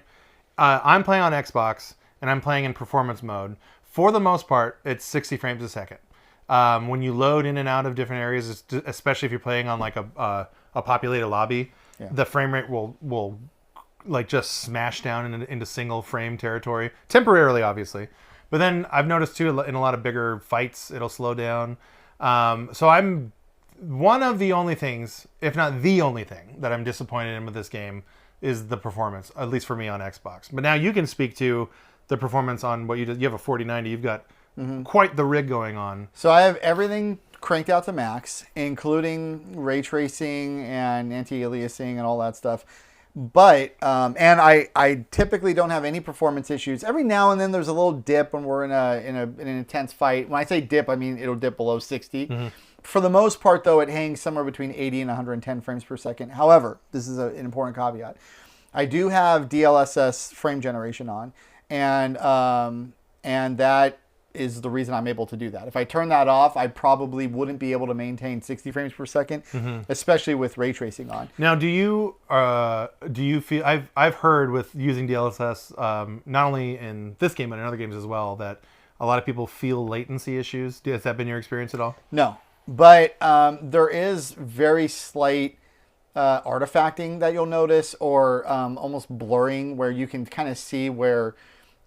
I'm playing on Xbox, and I'm playing in performance mode. For the most part, it's 60 frames a second. When you load in and out of different areas, especially if you're playing on like a populated lobby, the frame rate will like just smash down into single frame territory temporarily, obviously. But then I've noticed too in a lot of bigger fights, it'll slow down. So I'm one of the only things, if not the only thing, that I'm disappointed in with this game is the performance, at least for me on Xbox. But now you can speak to the performance on what you did. You have a 4090. You've got quite the rig going on. So I have everything cranked out to max, including ray tracing and anti-aliasing and all that stuff. But and I typically don't have any performance issues. Every now and then there's a little dip when we're in an intense fight. When I say dip, I mean it'll dip below 60. For the most part, though, it hangs somewhere between 80 and 110 frames per second. However, this is an important caveat. I do have DLSS frame generation on, and and that is the reason I'm able to do that. If I turn that off, I probably wouldn't be able to maintain 60 frames per second, especially with ray tracing on. Now, do you feel? I've heard with using DLSS, not only in this game but in other games as well, that a lot of people feel latency issues. Has that been your experience at all? No, but there is very slight artifacting that you'll notice, or almost blurring, where you can kind of see where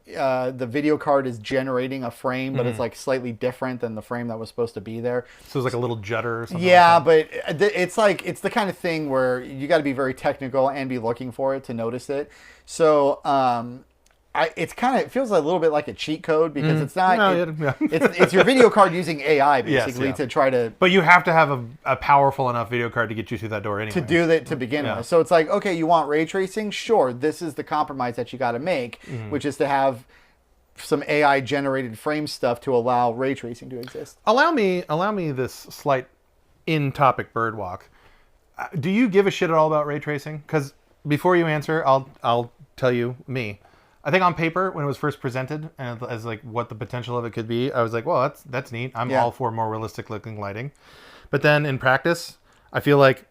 the video card is generating a frame, but it's like slightly different than the frame that was supposed to be there. So it's like a little jutter or something. Yeah, like but it's the kind of thing where you got to be very technical and be looking for it to notice it. So it feels a little bit like a cheat code, because it's not. It's your video card using AI basically to try to. But you have to have a powerful enough video card to get you through that door anyway. To do that to begin with. So it's like, okay, you want ray tracing? Sure, this is the compromise that you got to make, which is to have some AI generated frame stuff to allow ray tracing to exist. Allow me this slight in topic bird walk. Do you give a shit at all about ray tracing? Because before you answer, I'll tell you me. I think on paper, when it was first presented as like what the potential of it could be, I was like, well, that's neat. I'm all for more realistic looking lighting. But then in practice, I feel like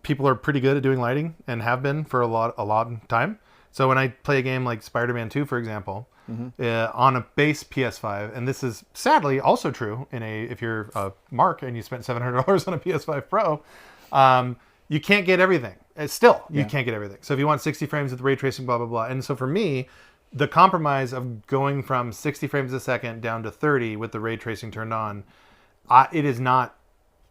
people are pretty good at doing lighting and have been for a long time. So when I play a game like Spider-Man 2, for example, on a base PS5, and this is sadly also true if you're Mark and you spent $700 on a PS5 Pro, you can't get everything. You can't get everything. So if you want 60 frames with ray tracing, blah, blah, blah. And so for me, the compromise of going from 60 frames a second down to 30 with the ray tracing turned on, it is not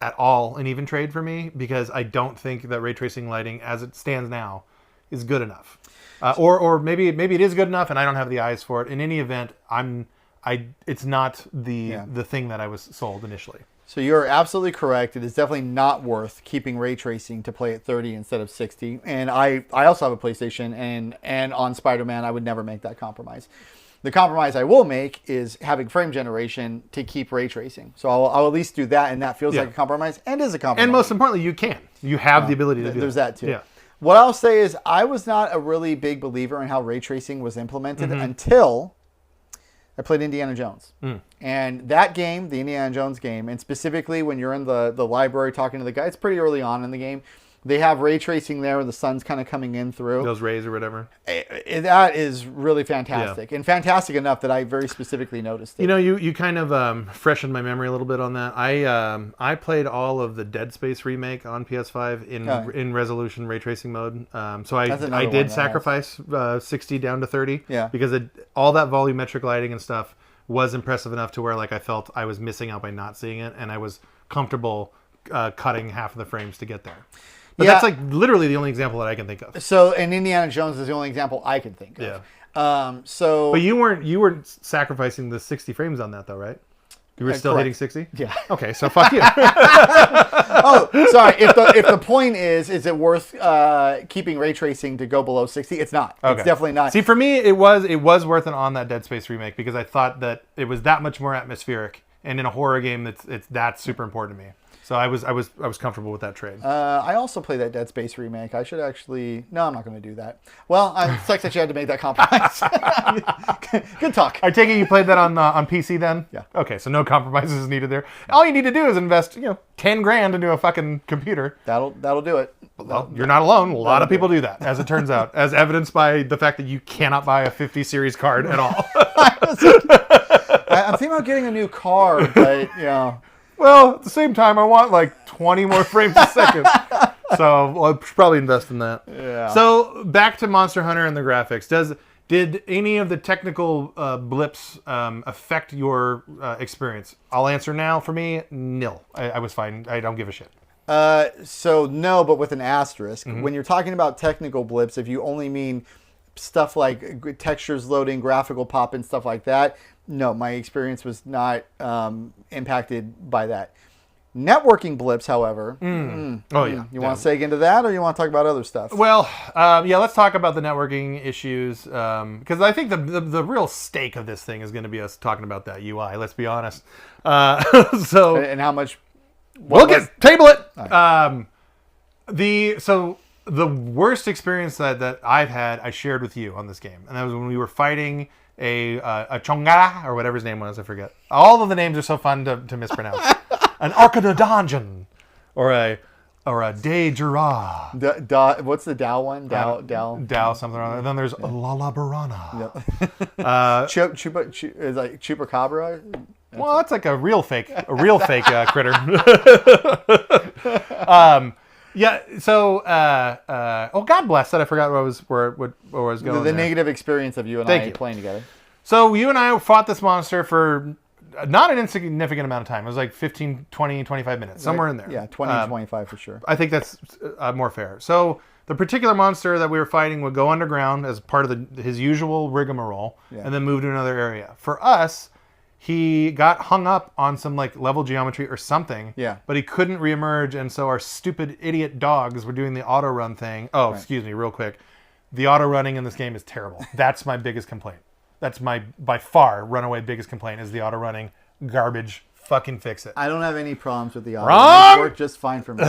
at all an even trade for me, because I don't think that ray tracing lighting as it stands now is good enough. Or maybe it is good enough and I don't have the eyes for it. In any event, it's not the thing that I was sold initially. So you're absolutely correct. It is definitely not worth keeping ray tracing to play at 30 instead of 60. And I also have a PlayStation, and on Spider-Man, I would never make that compromise. The compromise I will make is having frame generation to keep ray tracing. So I'll at least do that, and that feels like a compromise and is a compromise. And most importantly, you have the ability to do there's that too. Yeah. What I'll say is I was not a really big believer in how ray tracing was implemented until I played Indiana Jones. And that game, the Indiana Jones game, and specifically when you're in the library talking to the guy, it's pretty early on in the game. They have ray tracing there where the sun's kind of coming in through. Those rays or whatever. That is really fantastic. And fantastic enough that I very specifically noticed it. You know, you kind of freshened my memory a little bit on that. I played all of the Dead Space remake on PS5 in resolution ray tracing mode. So I did sacrifice 60 down to 30. Yeah. Because all that volumetric lighting and stuff was impressive enough to where like I felt I was missing out by not seeing it, and I was comfortable cutting half of the frames to get there. But that's like literally the only example that I can think of. So, and Indiana Jones is the only example I can think of. Yeah. But you weren't sacrificing the 60 frames on that though, right? You were still hitting 60? Yeah. Okay, so fuck you. Oh, sorry. If the point is it worth keeping ray tracing to go below 60? It's not. Okay. It's definitely not. See, for me, it was worth it on that Dead Space remake, because I thought that it was that much more atmospheric, and in a horror game, that's super important to me. So I was comfortable with that trade. I also played that Dead Space remake. I should actually... No, I'm not going to do that. Well, I'm sucks that you had to make that compromise. Good talk. I take it you played that on PC then? Yeah. Okay, so no compromises needed there. All you need to do is invest, $10,000 into a fucking computer. That'll do it. Well, you're not alone. A lot of people do that, as it turns out, as evidenced by the fact that you cannot buy a 50 series card at all. I'm thinking about getting a new car, but Well, at the same time, I want like 20 more frames a second. So I'll probably invest in that. Yeah. So back to Monster Hunter and the graphics. Did any of the technical blips affect your experience? I'll answer now. For me, nil. I was fine. I don't give a shit. So no, but with an asterisk. When you're talking about technical blips, if you only mean stuff like textures loading, graphical pop, and stuff like that, no, my experience was not impacted by that. Networking blips, however. You want to seg into that, or you want to talk about other stuff? Well, let's talk about the networking issues, because I think the real stake of this thing is going to be us talking about that UI. Let's be honest. And how much? Table it. Right. The worst experience that I've had, I shared with you on this game, and that was when we were fighting a chongara, or whatever his name was, I forget. All of the names are so fun to mispronounce. An Arcanodonjon, or a De Jura. What's the Dow one? Dow something or other. And then there's Lalabarana. Yep. Is like Chupacabra. Well, that's like a real fake critter. Yeah. So, God bless that. I forgot where I was going. The negative experience of you and I playing together. So you and I fought this monster for not an insignificant amount of time. It was like 15, 20, 25 minutes, somewhere in there. Yeah, 20, 25 for sure. I think that's more fair. So the particular monster that we were fighting would go underground as part of his usual rigmarole, and then move to another area. For us, he got hung up on some like level geometry or something, but he couldn't reemerge, and so our stupid idiot dogs were doing the auto run thing. Oh, excuse me, real quick. The auto running in this game is terrible. That's my biggest complaint. That's my, by far, runaway biggest complaint is the auto running. Garbage. Fucking fix it. I don't have any problems with the auto. Wrong! It worked just fine for me.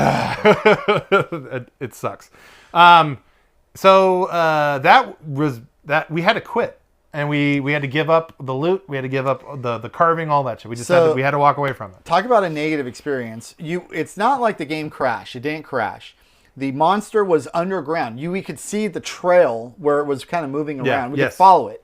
It sucks. So that was that we had to quit. And we had to give up the loot. We had to give up the carving, all that shit. We just we had to walk away from it. Talk about a negative experience. It's not like the game crashed. It didn't crash. The monster was underground. We could see the trail where it was kind of moving around. We could follow it.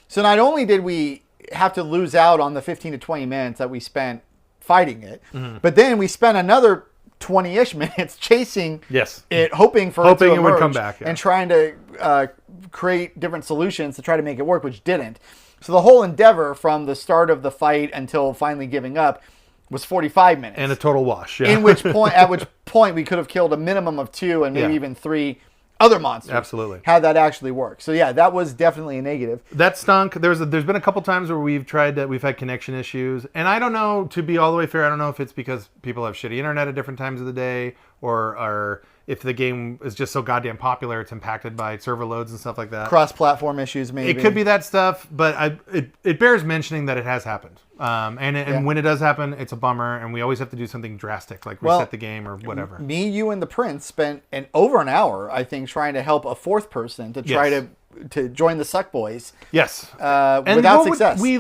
So not only did we have to lose out on the 15 to 20 minutes that we spent fighting it, but then we spent another 20-ish minutes chasing it, hoping it would come back, and trying to create different solutions to try to make it work, which didn't. So the whole endeavor from the start of the fight until finally giving up was 45 minutes. And a total wash. Yeah. At which point we could have killed a minimum of 2 and maybe even 3 other monsters. Absolutely. Had that actually worked. So yeah, that was definitely a negative. That stunk. There's been a couple times where we've had connection issues, and I don't know, to be all the way fair, I don't know if it's because people have shitty internet at different times of the day, or if the game is just so goddamn popular, it's impacted by server loads and stuff like that. Cross-platform issues, maybe. It could be that stuff, but it bears mentioning that it has happened. And when it does happen, it's a bummer, and we always have to do something drastic, like reset the game or whatever. Me, you, and the Prince spent over an hour, I think, trying to help a fourth person to try to join the Suck Boys. Yes. Without success. We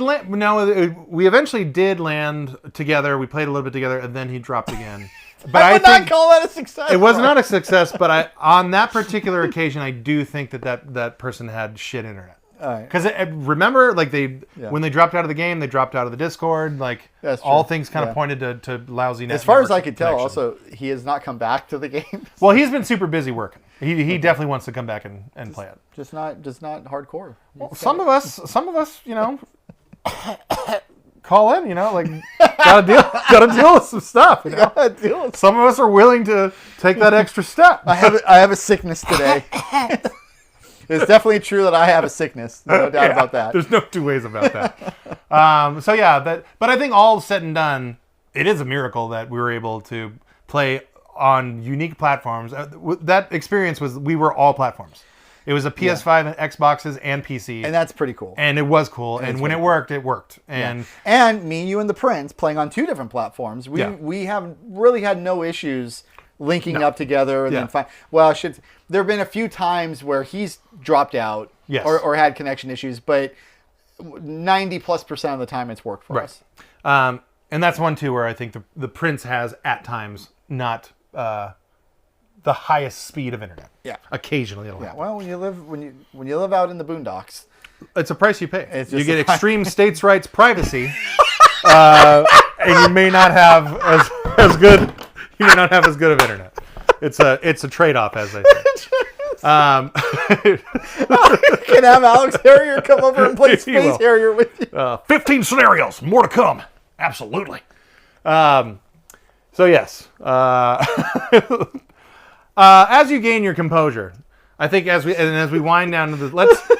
eventually did land together. We played a little bit together, and then he dropped again. But I would not call that a success. It was not a success, but on that particular occasion, I do think that person had shit internet. Because remember, like when they dropped out of the game, they dropped out of the Discord. Like all things kind of pointed to lousy net. As far as I could tell, also he has not come back to the game. Well, he's been super busy working. He definitely wants to come back and play it. Just not hardcore. Well, some of us, call in, like gotta deal with some stuff. Some of us are willing to take that extra step. I have a sickness today. It's definitely true that I have a sickness. No doubt about that. There's no two ways about that. But I think all said and done, it is a miracle that we were able to play on unique platforms. That experience we were all platforms. It was a PS5 and Xboxes and PC. And that's pretty cool. And it was cool. And when it worked, it worked. And me, you, and the Prince playing on 2 different platforms. We have really had no issues linking up together. And then there have been a few times where he's dropped out or had connection issues, but 90+% of the time it's worked for us. And that's one too where I think the Prince has at times not the highest speed of internet. Yeah. Occasionally it'll happen. Well, when you live out in the boondocks, it's a price you pay. You get extreme states' rights privacy, and you may not have as good. You may not have as good of internet. It's a trade-off, as they say. Can have Alex Harrier come over and play Space Harrier with you. 15 scenarios, more to come. Absolutely. So yes. As you gain your composure, I think as we wind down to the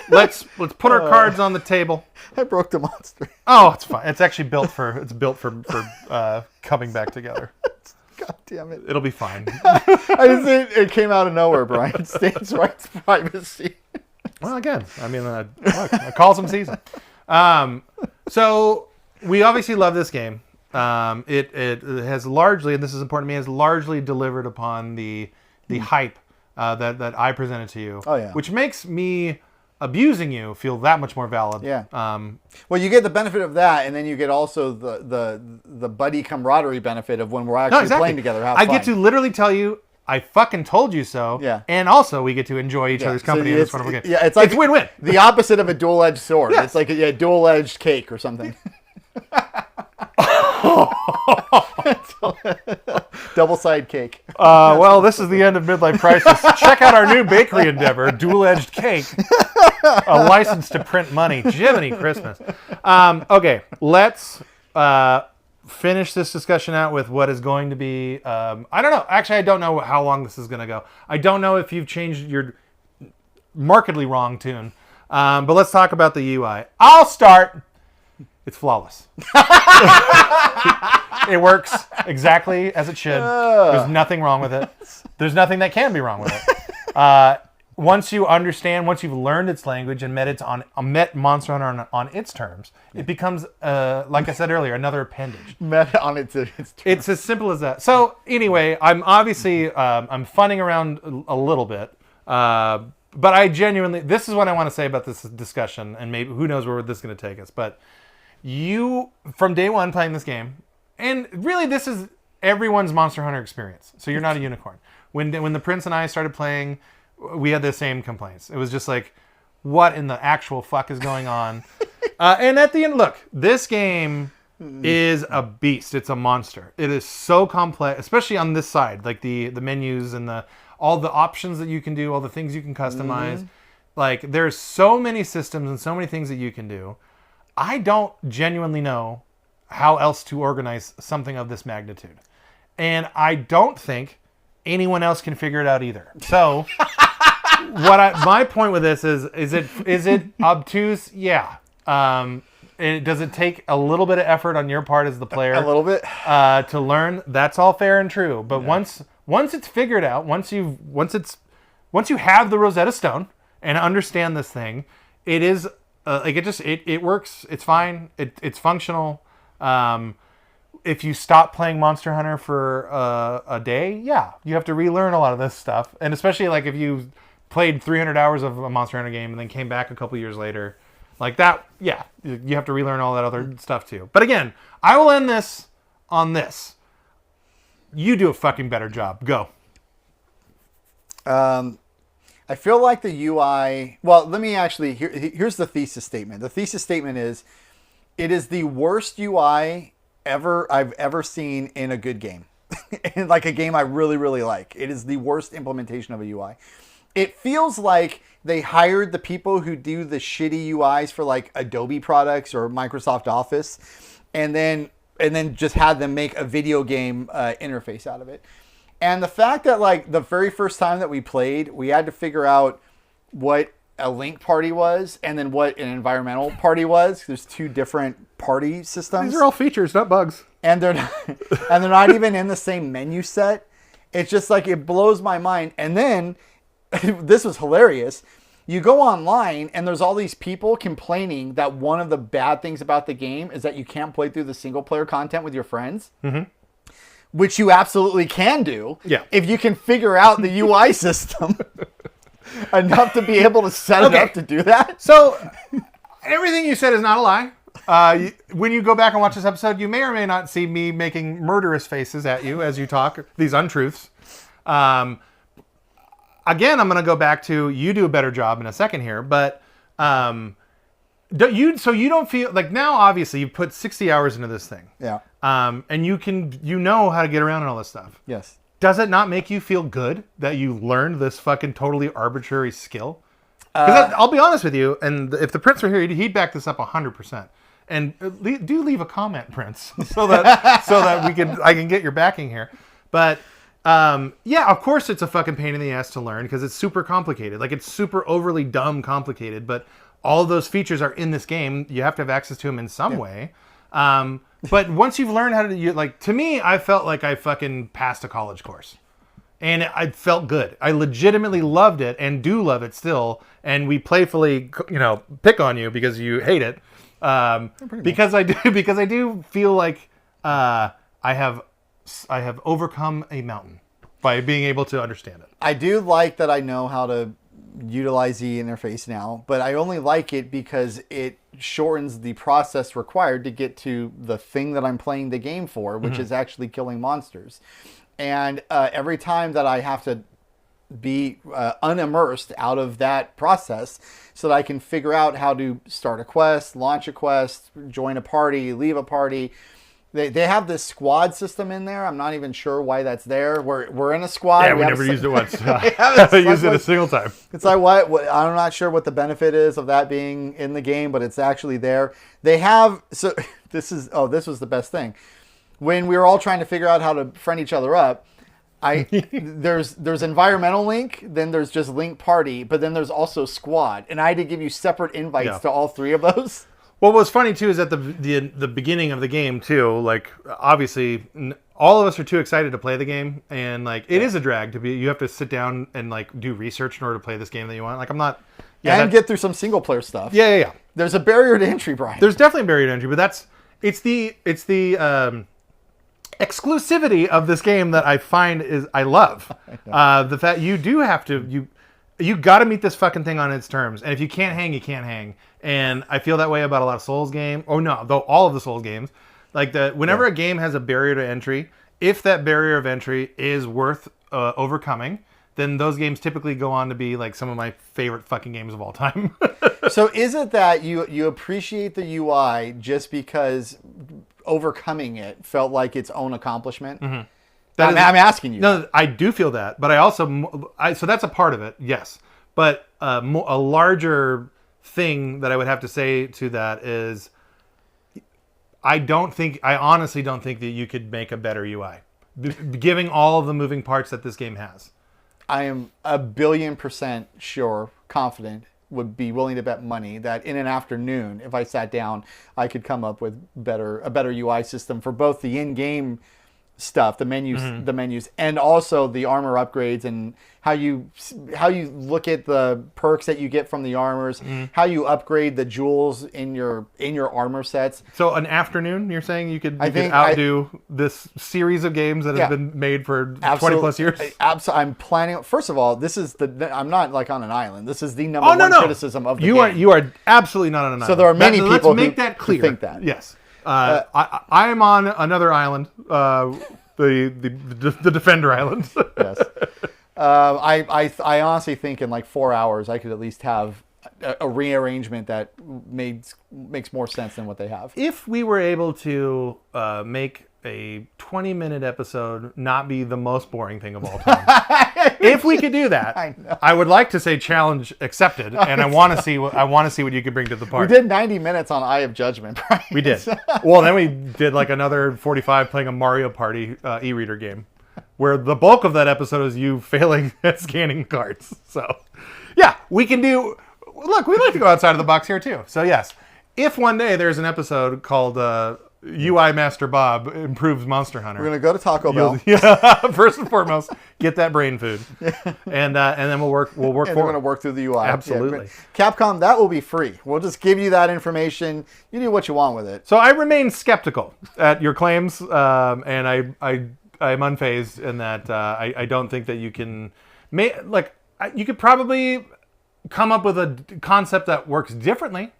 let's put our cards on the table. I broke the monster. Oh, it's fine. It's actually built for coming back together. God damn it! It'll be fine. It came out of nowhere, Brian. States' rights privacy. Well, again, I mean, look, I call some season. So we obviously love this game. It has largely, and this is important to me, has largely delivered upon the hype that I presented to you. Oh, yeah. Which makes me abusing you feel that much more valid. Yeah. Well, you get the benefit of that, and then you get also the buddy camaraderie benefit of when we're actually playing together. Have fun. I get to literally tell you, I fucking told you so. Yeah. And also, we get to enjoy each other's company in this wonderful game. Yeah, it's like it's win-win. The opposite of a dual-edged sword. Yeah. It's like a dual-edged cake or something. Double-sided cake. Well, this is the end of Midlife Krisis. Check out our new bakery endeavor, Dual-Edged Cake. A license to print money. Jiminy Christmas. Okay, let's finish this discussion out with what is going to be... I don't know. Actually, I don't know how long this is going to go. I don't know if you've changed your markedly wrong tune. But let's talk about the UI. I'll start... It's flawless. It works exactly as it should. There's nothing wrong with it. There's nothing that can be wrong with it. Once you understand, once you've learned its language and met Monster Hunter on its terms, it becomes, like I said earlier, another appendage. Met on its terms. It's as simple as that. So anyway, I'm obviously I'm funning around a little bit, but I genuinely, this is what I want to say about this discussion, and maybe who knows where this is going to take us, but. You, from day one playing this game, and really this is everyone's Monster Hunter experience, so you're not a unicorn. When the Prince and I started playing, we had the same complaints. It was just like, what in the actual fuck is going on? And at the end, look, this game is a beast. It's a monster. It is so complex, especially on this side, like the menus and all the options that you can do, all the things you can customize. Like, there's so many systems and so many things that you can do. I don't genuinely know how else to organize something of this magnitude. And I don't think anyone else can figure it out either. So my point with this is it obtuse? Yeah. Does it take a little bit of effort on your part as the player? A little bit. To learn? That's all fair and true. But once it's figured out, once you have the Rosetta Stone and understand this thing, it is it works. It's fine. It's functional. If you stop playing Monster Hunter for a day, you have to relearn a lot of this stuff. And especially like if you played 300 hours of a Monster Hunter game and then came back a couple years later, like that, you have to relearn all that other stuff too. But again, I will end this on this. You do a fucking better job. Go. I feel like the UI... Well, let me actually... Here's the thesis statement. The thesis statement is, it is the worst UI I've ever seen in a good game. In like a game I really, really like. It is the worst implementation of a UI. It feels like they hired the people who do the shitty UIs for like Adobe products or Microsoft Office, and then just had them make a video game interface out of it. And the fact that like the very first time that we played, we had to figure out what a link party was and then what an environmental party was. There's two different party systems. These are all features, not bugs. And they're not even in the same menu set. It's just like, it blows my mind. And then this was hilarious. You go online and there's all these people complaining that one of the bad things about the game is that you can't play through the single player content with your friends. Mm-hmm. Which you absolutely can do if you can figure out the UI system enough to be able to set it up to do that. So everything you said is not a lie. When you go back and watch this episode, you may or may not see me making murderous faces at you as you talk these untruths. Again, I'm going to go back to you do a better job in a second here, but you don't feel like now, obviously you've put 60 hours into this thing. Yeah. And you know how to get around and all this stuff. Yes. Does it not make you feel good that you learned this fucking totally arbitrary skill? Because I'll be honest with you, and if the Prince were here, he'd back this up 100%. And do leave a comment, Prince, so that I can get your backing here. But of course it's a fucking pain in the ass to learn because it's super complicated. Like, it's super overly dumb complicated, but all of those features are in this game. You have to have access to them in some way. But once you've learned how to do, like, to me, I felt like I fucking passed a college course. And I felt good. I legitimately loved it and do love it still. And we playfully, pick on you because you hate it. Because I do feel like I have overcome a mountain by being able to understand it. I do like that I know how to utilize the interface now, but I only like it because it shortens the process required to get to the thing that I'm playing the game for, which is actually killing monsters. And every time that I have to be unimmersed out of that process so that I can figure out how to start a quest, launch a quest, join a party, leave a party. They have this squad system in there. I'm not even sure why that's there. We're in a squad. Yeah, we never used it once. I used it a single time. It's like what I'm not sure what the benefit is of that being in the game, but it's actually there. They have this was the best thing. When we were all trying to figure out how to friend each other up, there's environmental link, then there's just link party, but then there's also squad, and I had to give you separate invites to all three of those. Well, what's funny too is at the beginning of the game too, like obviously all of us are too excited to play the game, and like it is a drag to be. You have to sit down and like do research in order to play this game that you want. Like I'm not. Yeah, and get through some single player stuff. Yeah. There's a barrier to entry, Brian. There's definitely a barrier to entry, but it's the exclusivity of this game that I find is I love. The fact you do have to you got to meet this fucking thing on its terms, and if you can't hang, you can't hang. And I feel that way about a lot of Souls games. Oh no, though all of the Souls games, like whenever a game has a barrier to entry, if that barrier of entry is worth overcoming, then those games typically go on to be like some of my favorite fucking games of all time. So is it that you appreciate the UI just because overcoming it felt like its own accomplishment? Mm-hmm. I'm asking you. No, I do feel that, but I also so that's a part of it, yes. But a larger thing that I would have to say to that is, I honestly don't think that you could make a better UI, giving all of the moving parts that this game has. I am 1,000,000,000% sure, confident, would be willing to bet money that in an afternoon, if I sat down, I could come up with a better UI system for both the in-game stuff, the menus, and also the armor upgrades, and how you look at the perks that you get from the armors, how you upgrade the jewels in your armor sets. So an afternoon, you're saying you could outdo this series of games that have been made for 20 plus years? I'm planning. First of all, I'm not like on an island. This is the number one criticism of the game. You are absolutely not on an island. So there are many people who think that. Yes. I am on another island, the Defender Island. Yes. I honestly think in like 4 hours I could at least have a rearrangement that makes more sense than what they have. If we were able to make a 20-minute episode not be the most boring thing of all time. If we could do that, I would like to say challenge accepted, and I want to see what you could bring to the party. We did 90 minutes on Eye of Judgment, Brian. We did. Well, then we did like another 45 playing a Mario Party e-reader game, where the bulk of that episode is you failing at scanning cards. So, yeah, we can do. Look, we like to go outside of the box here too. So yes, if one day there's an episode called UI Master Bob Improves Monster Hunter. We're going to go to Taco Bell. First and foremost, get that brain food. And then we'll work forward. We're going to work through the UI. Absolutely. Yeah, Capcom, that will be free. We'll just give you that information. You do what you want with it. So I remain skeptical at your claims, and I'm unfazed in that I don't think that you can you could probably come up with a concept that works differently.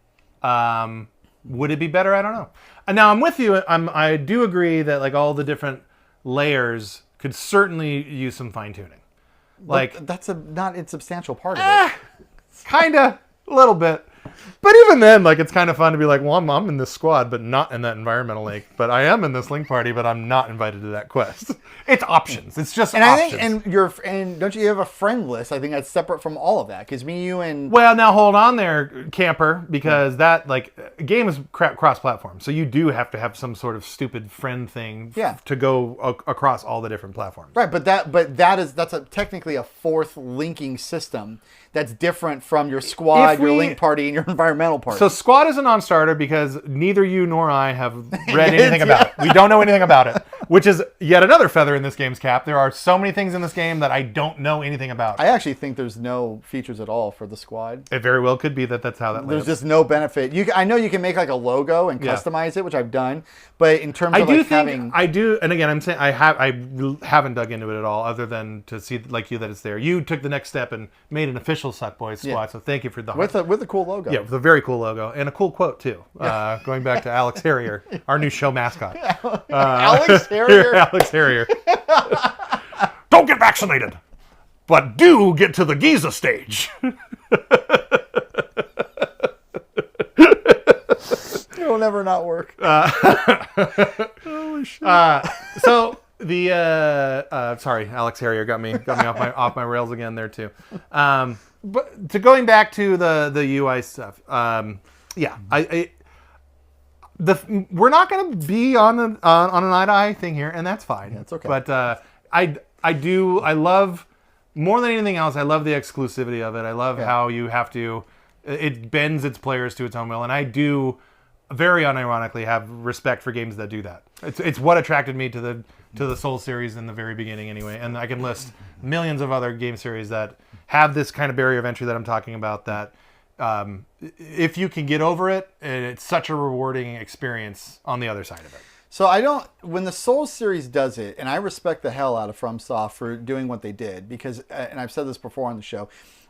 Would it be better? I don't know. And now I'm with you. I do agree that like all the different layers could certainly use some fine tuning. Like but that's a not insubstantial part of it. Kinda, a little bit. But even then, like it's kind of fun to be like, well, I'm in this squad, but not in that environmental link. But I am in this link party, but I'm not invited to that quest. It's options. It's just options. I think, and don't you have a friend list? I think that's separate from all of that. Because me, you, and well, now hold on there, camper, because that like game is cross-platform, so you do have to have some sort of stupid friend thing to go across all the different platforms. Right, but that's technically a fourth linking system. That's different from your squad, your link party, and your environmental party. So squad is a non-starter because neither you nor I have read anything about it. We don't know anything about it. which is yet another feather in this game's cap. There are so many things in this game that I don't know anything about. I actually think there's no features at all for the squad. It very well could be that's how that lives. There's just no benefit. I know you can make like a logo and customize it, which I've done, but in terms of I do, and again, I'm saying I haven't dug into it at all, other than to see like you that it's there. You took the next step and made an official Suck Boys squad, so thank you for the with a cool logo. Yeah, with a very cool logo and a cool quote too. Going back to Alex Harrier, our new show mascot. Alex Harrier. Alex Harrier. Don't get vaccinated, but do get to the Giza stage. It'll never not work. Holy shit. So the sorry, Alex Harrier got me off my rails again there too. But going back to the UI stuff, we're not going to be on an eye-to-eye thing here, and that's fine. Yeah, it's okay. But I love, more than anything else, I love the exclusivity of it. I love how you have to, it bends its players to its own will, and I do, very unironically, have respect for games that do that. It's what attracted me to the Souls series in the very beginning anyway, and I can list millions of other game series that have this kind of barrier of entry that I'm talking about, that if you can get over it, it's such a rewarding experience on the other side of it. So when the Souls series does it, and I respect the hell out of FromSoft for doing what they did, because, and I've said this before on the show,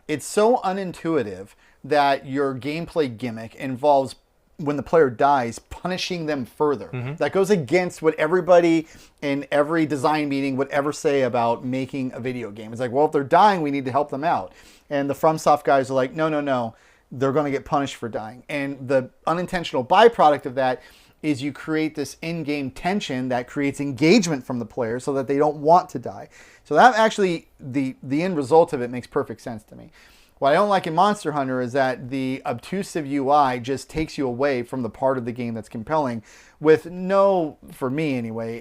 it's so unintuitive that your gameplay gimmick involves, when the player dies, punishing them further. Mm-hmm. That goes against what everybody in every design meeting would ever say about making a video game. It's like, well, if they're dying, we need to help them out. And the FromSoft guys are like, no. They're going to get punished for dying. And the unintentional byproduct of that is you create this in-game tension that creates engagement from the player so that they don't want to die. So that actually, the end result of it makes perfect sense to me. What I don't like in Monster Hunter is that the obtrusive UI just takes you away from the part of the game that's compelling, with no, for me anyway,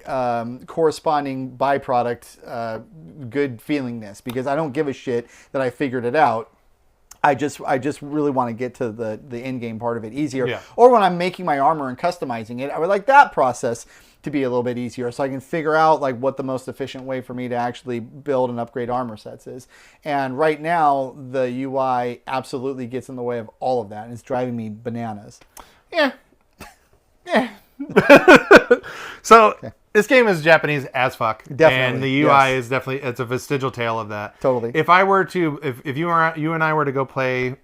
corresponding byproduct good feelingness, because I don't give a shit that I figured it out. I just really want to get to the end game part of it easier. Yeah. Or when I'm making my armor and customizing it, I would like that process to be a little bit easier, so I can figure out like what the most efficient way for me to actually build and upgrade armor sets is. And right now, the UI absolutely gets in the way of all of that, and it's driving me bananas. Yeah. So this game is Japanese as fuck. Definitely. And the UI is definitely, it's a vestigial tale of that. Totally. If I were to, if you and I were to go play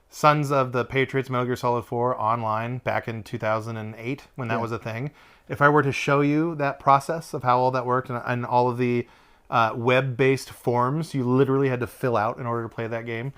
Sons of the Patriots Metal Gear Solid 4 online back in 2008, when that was a thing, if I were to show you that process of how all that worked, and all of the web-based forms you literally had to fill out in order to play that game.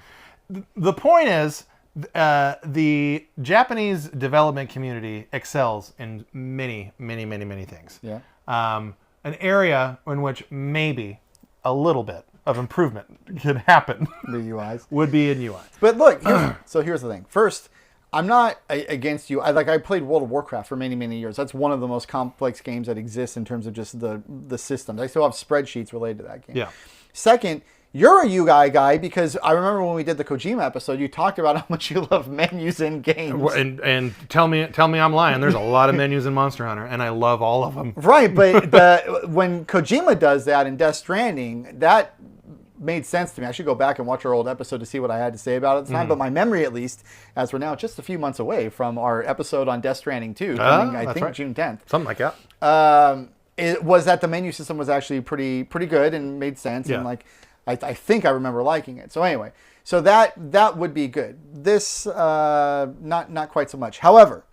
The point is, the Japanese development community excels in many things. Yeah. An area in which maybe a little bit of improvement can happen The UIs would be in UI. But look, here's the thing. First, I'm not against you. I played World of Warcraft for many years. That's one of the most complex games that exists in terms of just the systems. I still have spreadsheets related to that game. Yeah. Second, you're a UI guy, because I remember when we did the Kojima episode, you talked about how much you love menus in games. And tell me I'm lying. There's a lot of menus in Monster Hunter, and I love all of them. Right, but when Kojima does that in Death Stranding, that made sense to me. I should go back and watch our old episode to see what I had to say about it at the time. But my memory, at least, as we're now just a few months away from our episode on Death Stranding 2, coming, I think, right. June 10th. Something like that. It was that the menu system was actually pretty good and made sense. Yeah. And like, I think I remember liking it. So anyway, so that would be good. This, not quite so much. However,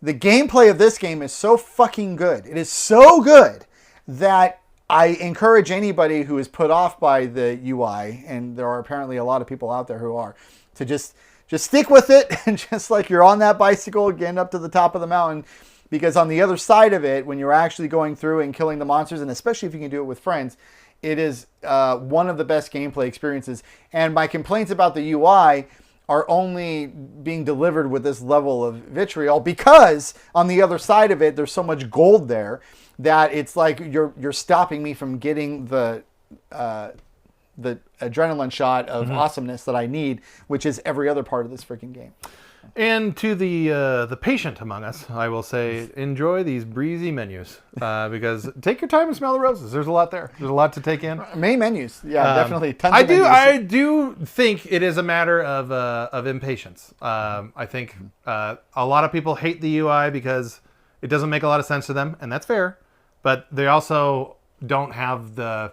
the gameplay of this game is so fucking good. It is so good that I encourage anybody who is put off by the UI, and there are apparently a lot of people out there who are, to just stick with it, and just like you're on that bicycle getting up to the top of the mountain, because on the other side of it, when you're actually going through and killing the monsters, and especially if you can do it with friends, it is one of the best gameplay experiences. And my complaints about the UI are only being delivered with this level of vitriol because on the other side of it, there's so much gold there that it's like you're stopping me from getting the adrenaline shot of awesomeness that I need, which is every other part of this freaking game. And to the patient among us, I will say, enjoy these breezy menus because take your time and smell the roses. There's a lot there. There's a lot to take in. Main menus, yeah, definitely. Tons I of menus. I do think it is a matter of impatience. I think a lot of people hate the UI because it doesn't make a lot of sense to them, and that's fair. But they also don't have a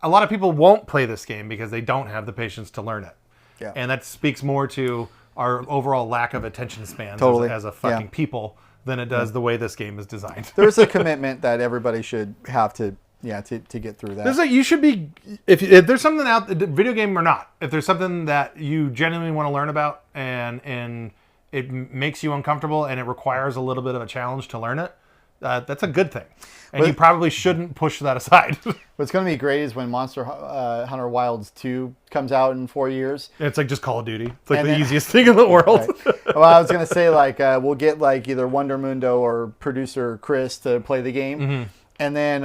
lot of people won't play this game because they don't have the patience to learn it. Yeah. And that speaks more to our overall lack of attention spans as a fucking people than it does the way this game is designed. There's a commitment that everybody should have to get through that. You should be, if there's something out, video game or not, if there's something that you genuinely want to learn about and it makes you uncomfortable and it requires a little bit of a challenge to learn it, that's a good thing. And you probably shouldn't push that aside. What's going to be great is when Monster Hunter Wilds 2 comes out in 4 years. It's like just Call of Duty. It's like the easiest thing in the world. Right. Well, I was going to say we'll get either Wonder Mundo or producer Chris to play the game, and then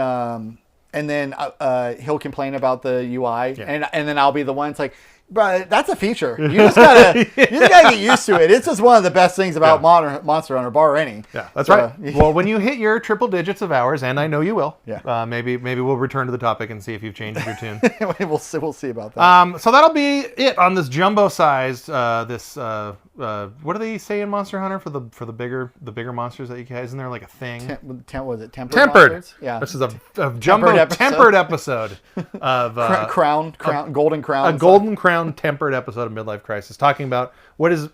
he'll complain about the UI, and then I'll be the one. It's like, bro, that's a feature. You just gotta get used to it. It's just one of the best things about Monster Hunter, bar any. Yeah, that's right. Well, when you hit your triple digits of hours, and I know you will, maybe we'll return to the topic and see if you've changed your tune. We'll see about that. So that'll be it on this jumbo-sized. What do they say in Monster Hunter for the bigger monsters that you guys? Isn't there like a thing? Was it tempered? Tempered. Monsters? Yeah. This is a jumbo tempered episode of golden crown. A golden crown tempered episode of Midlife Krisis, talking about what is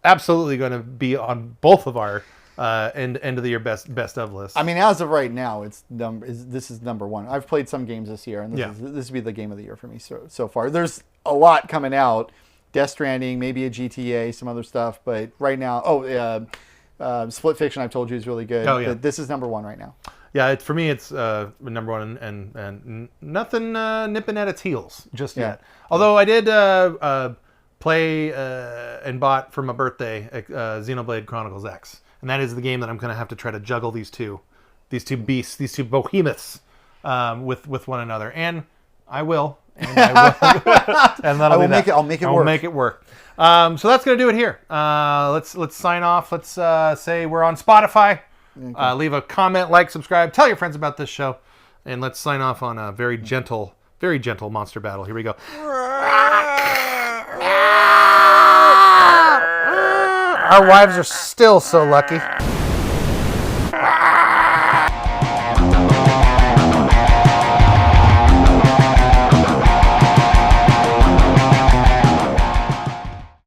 absolutely going to be on both of our end of the year best of lists. I mean, as of right now, this is number one. I've played some games this year, and this would be the game of the year for me so far. There's a lot coming out. Death Stranding, maybe a GTA, some other stuff, but right now, Split Fiction, I've told you, is really good. Oh, yeah. But this is number one right now. Yeah, for me, it's number one, and nothing nipping at its heels just yet. Although I did play and bought for my birthday Xenoblade Chronicles X, and that is the game that I'm going to have to try to juggle these two beasts, these two behemoths with one another, and I will. And that'll be I'll make it work. So that's going to do it here. Let's sign off. Let's say we're on Spotify. Leave a comment, like, subscribe, tell your friends about this show, and let's sign off on a very gentle monster battle. Here we go. Our wives are still so lucky.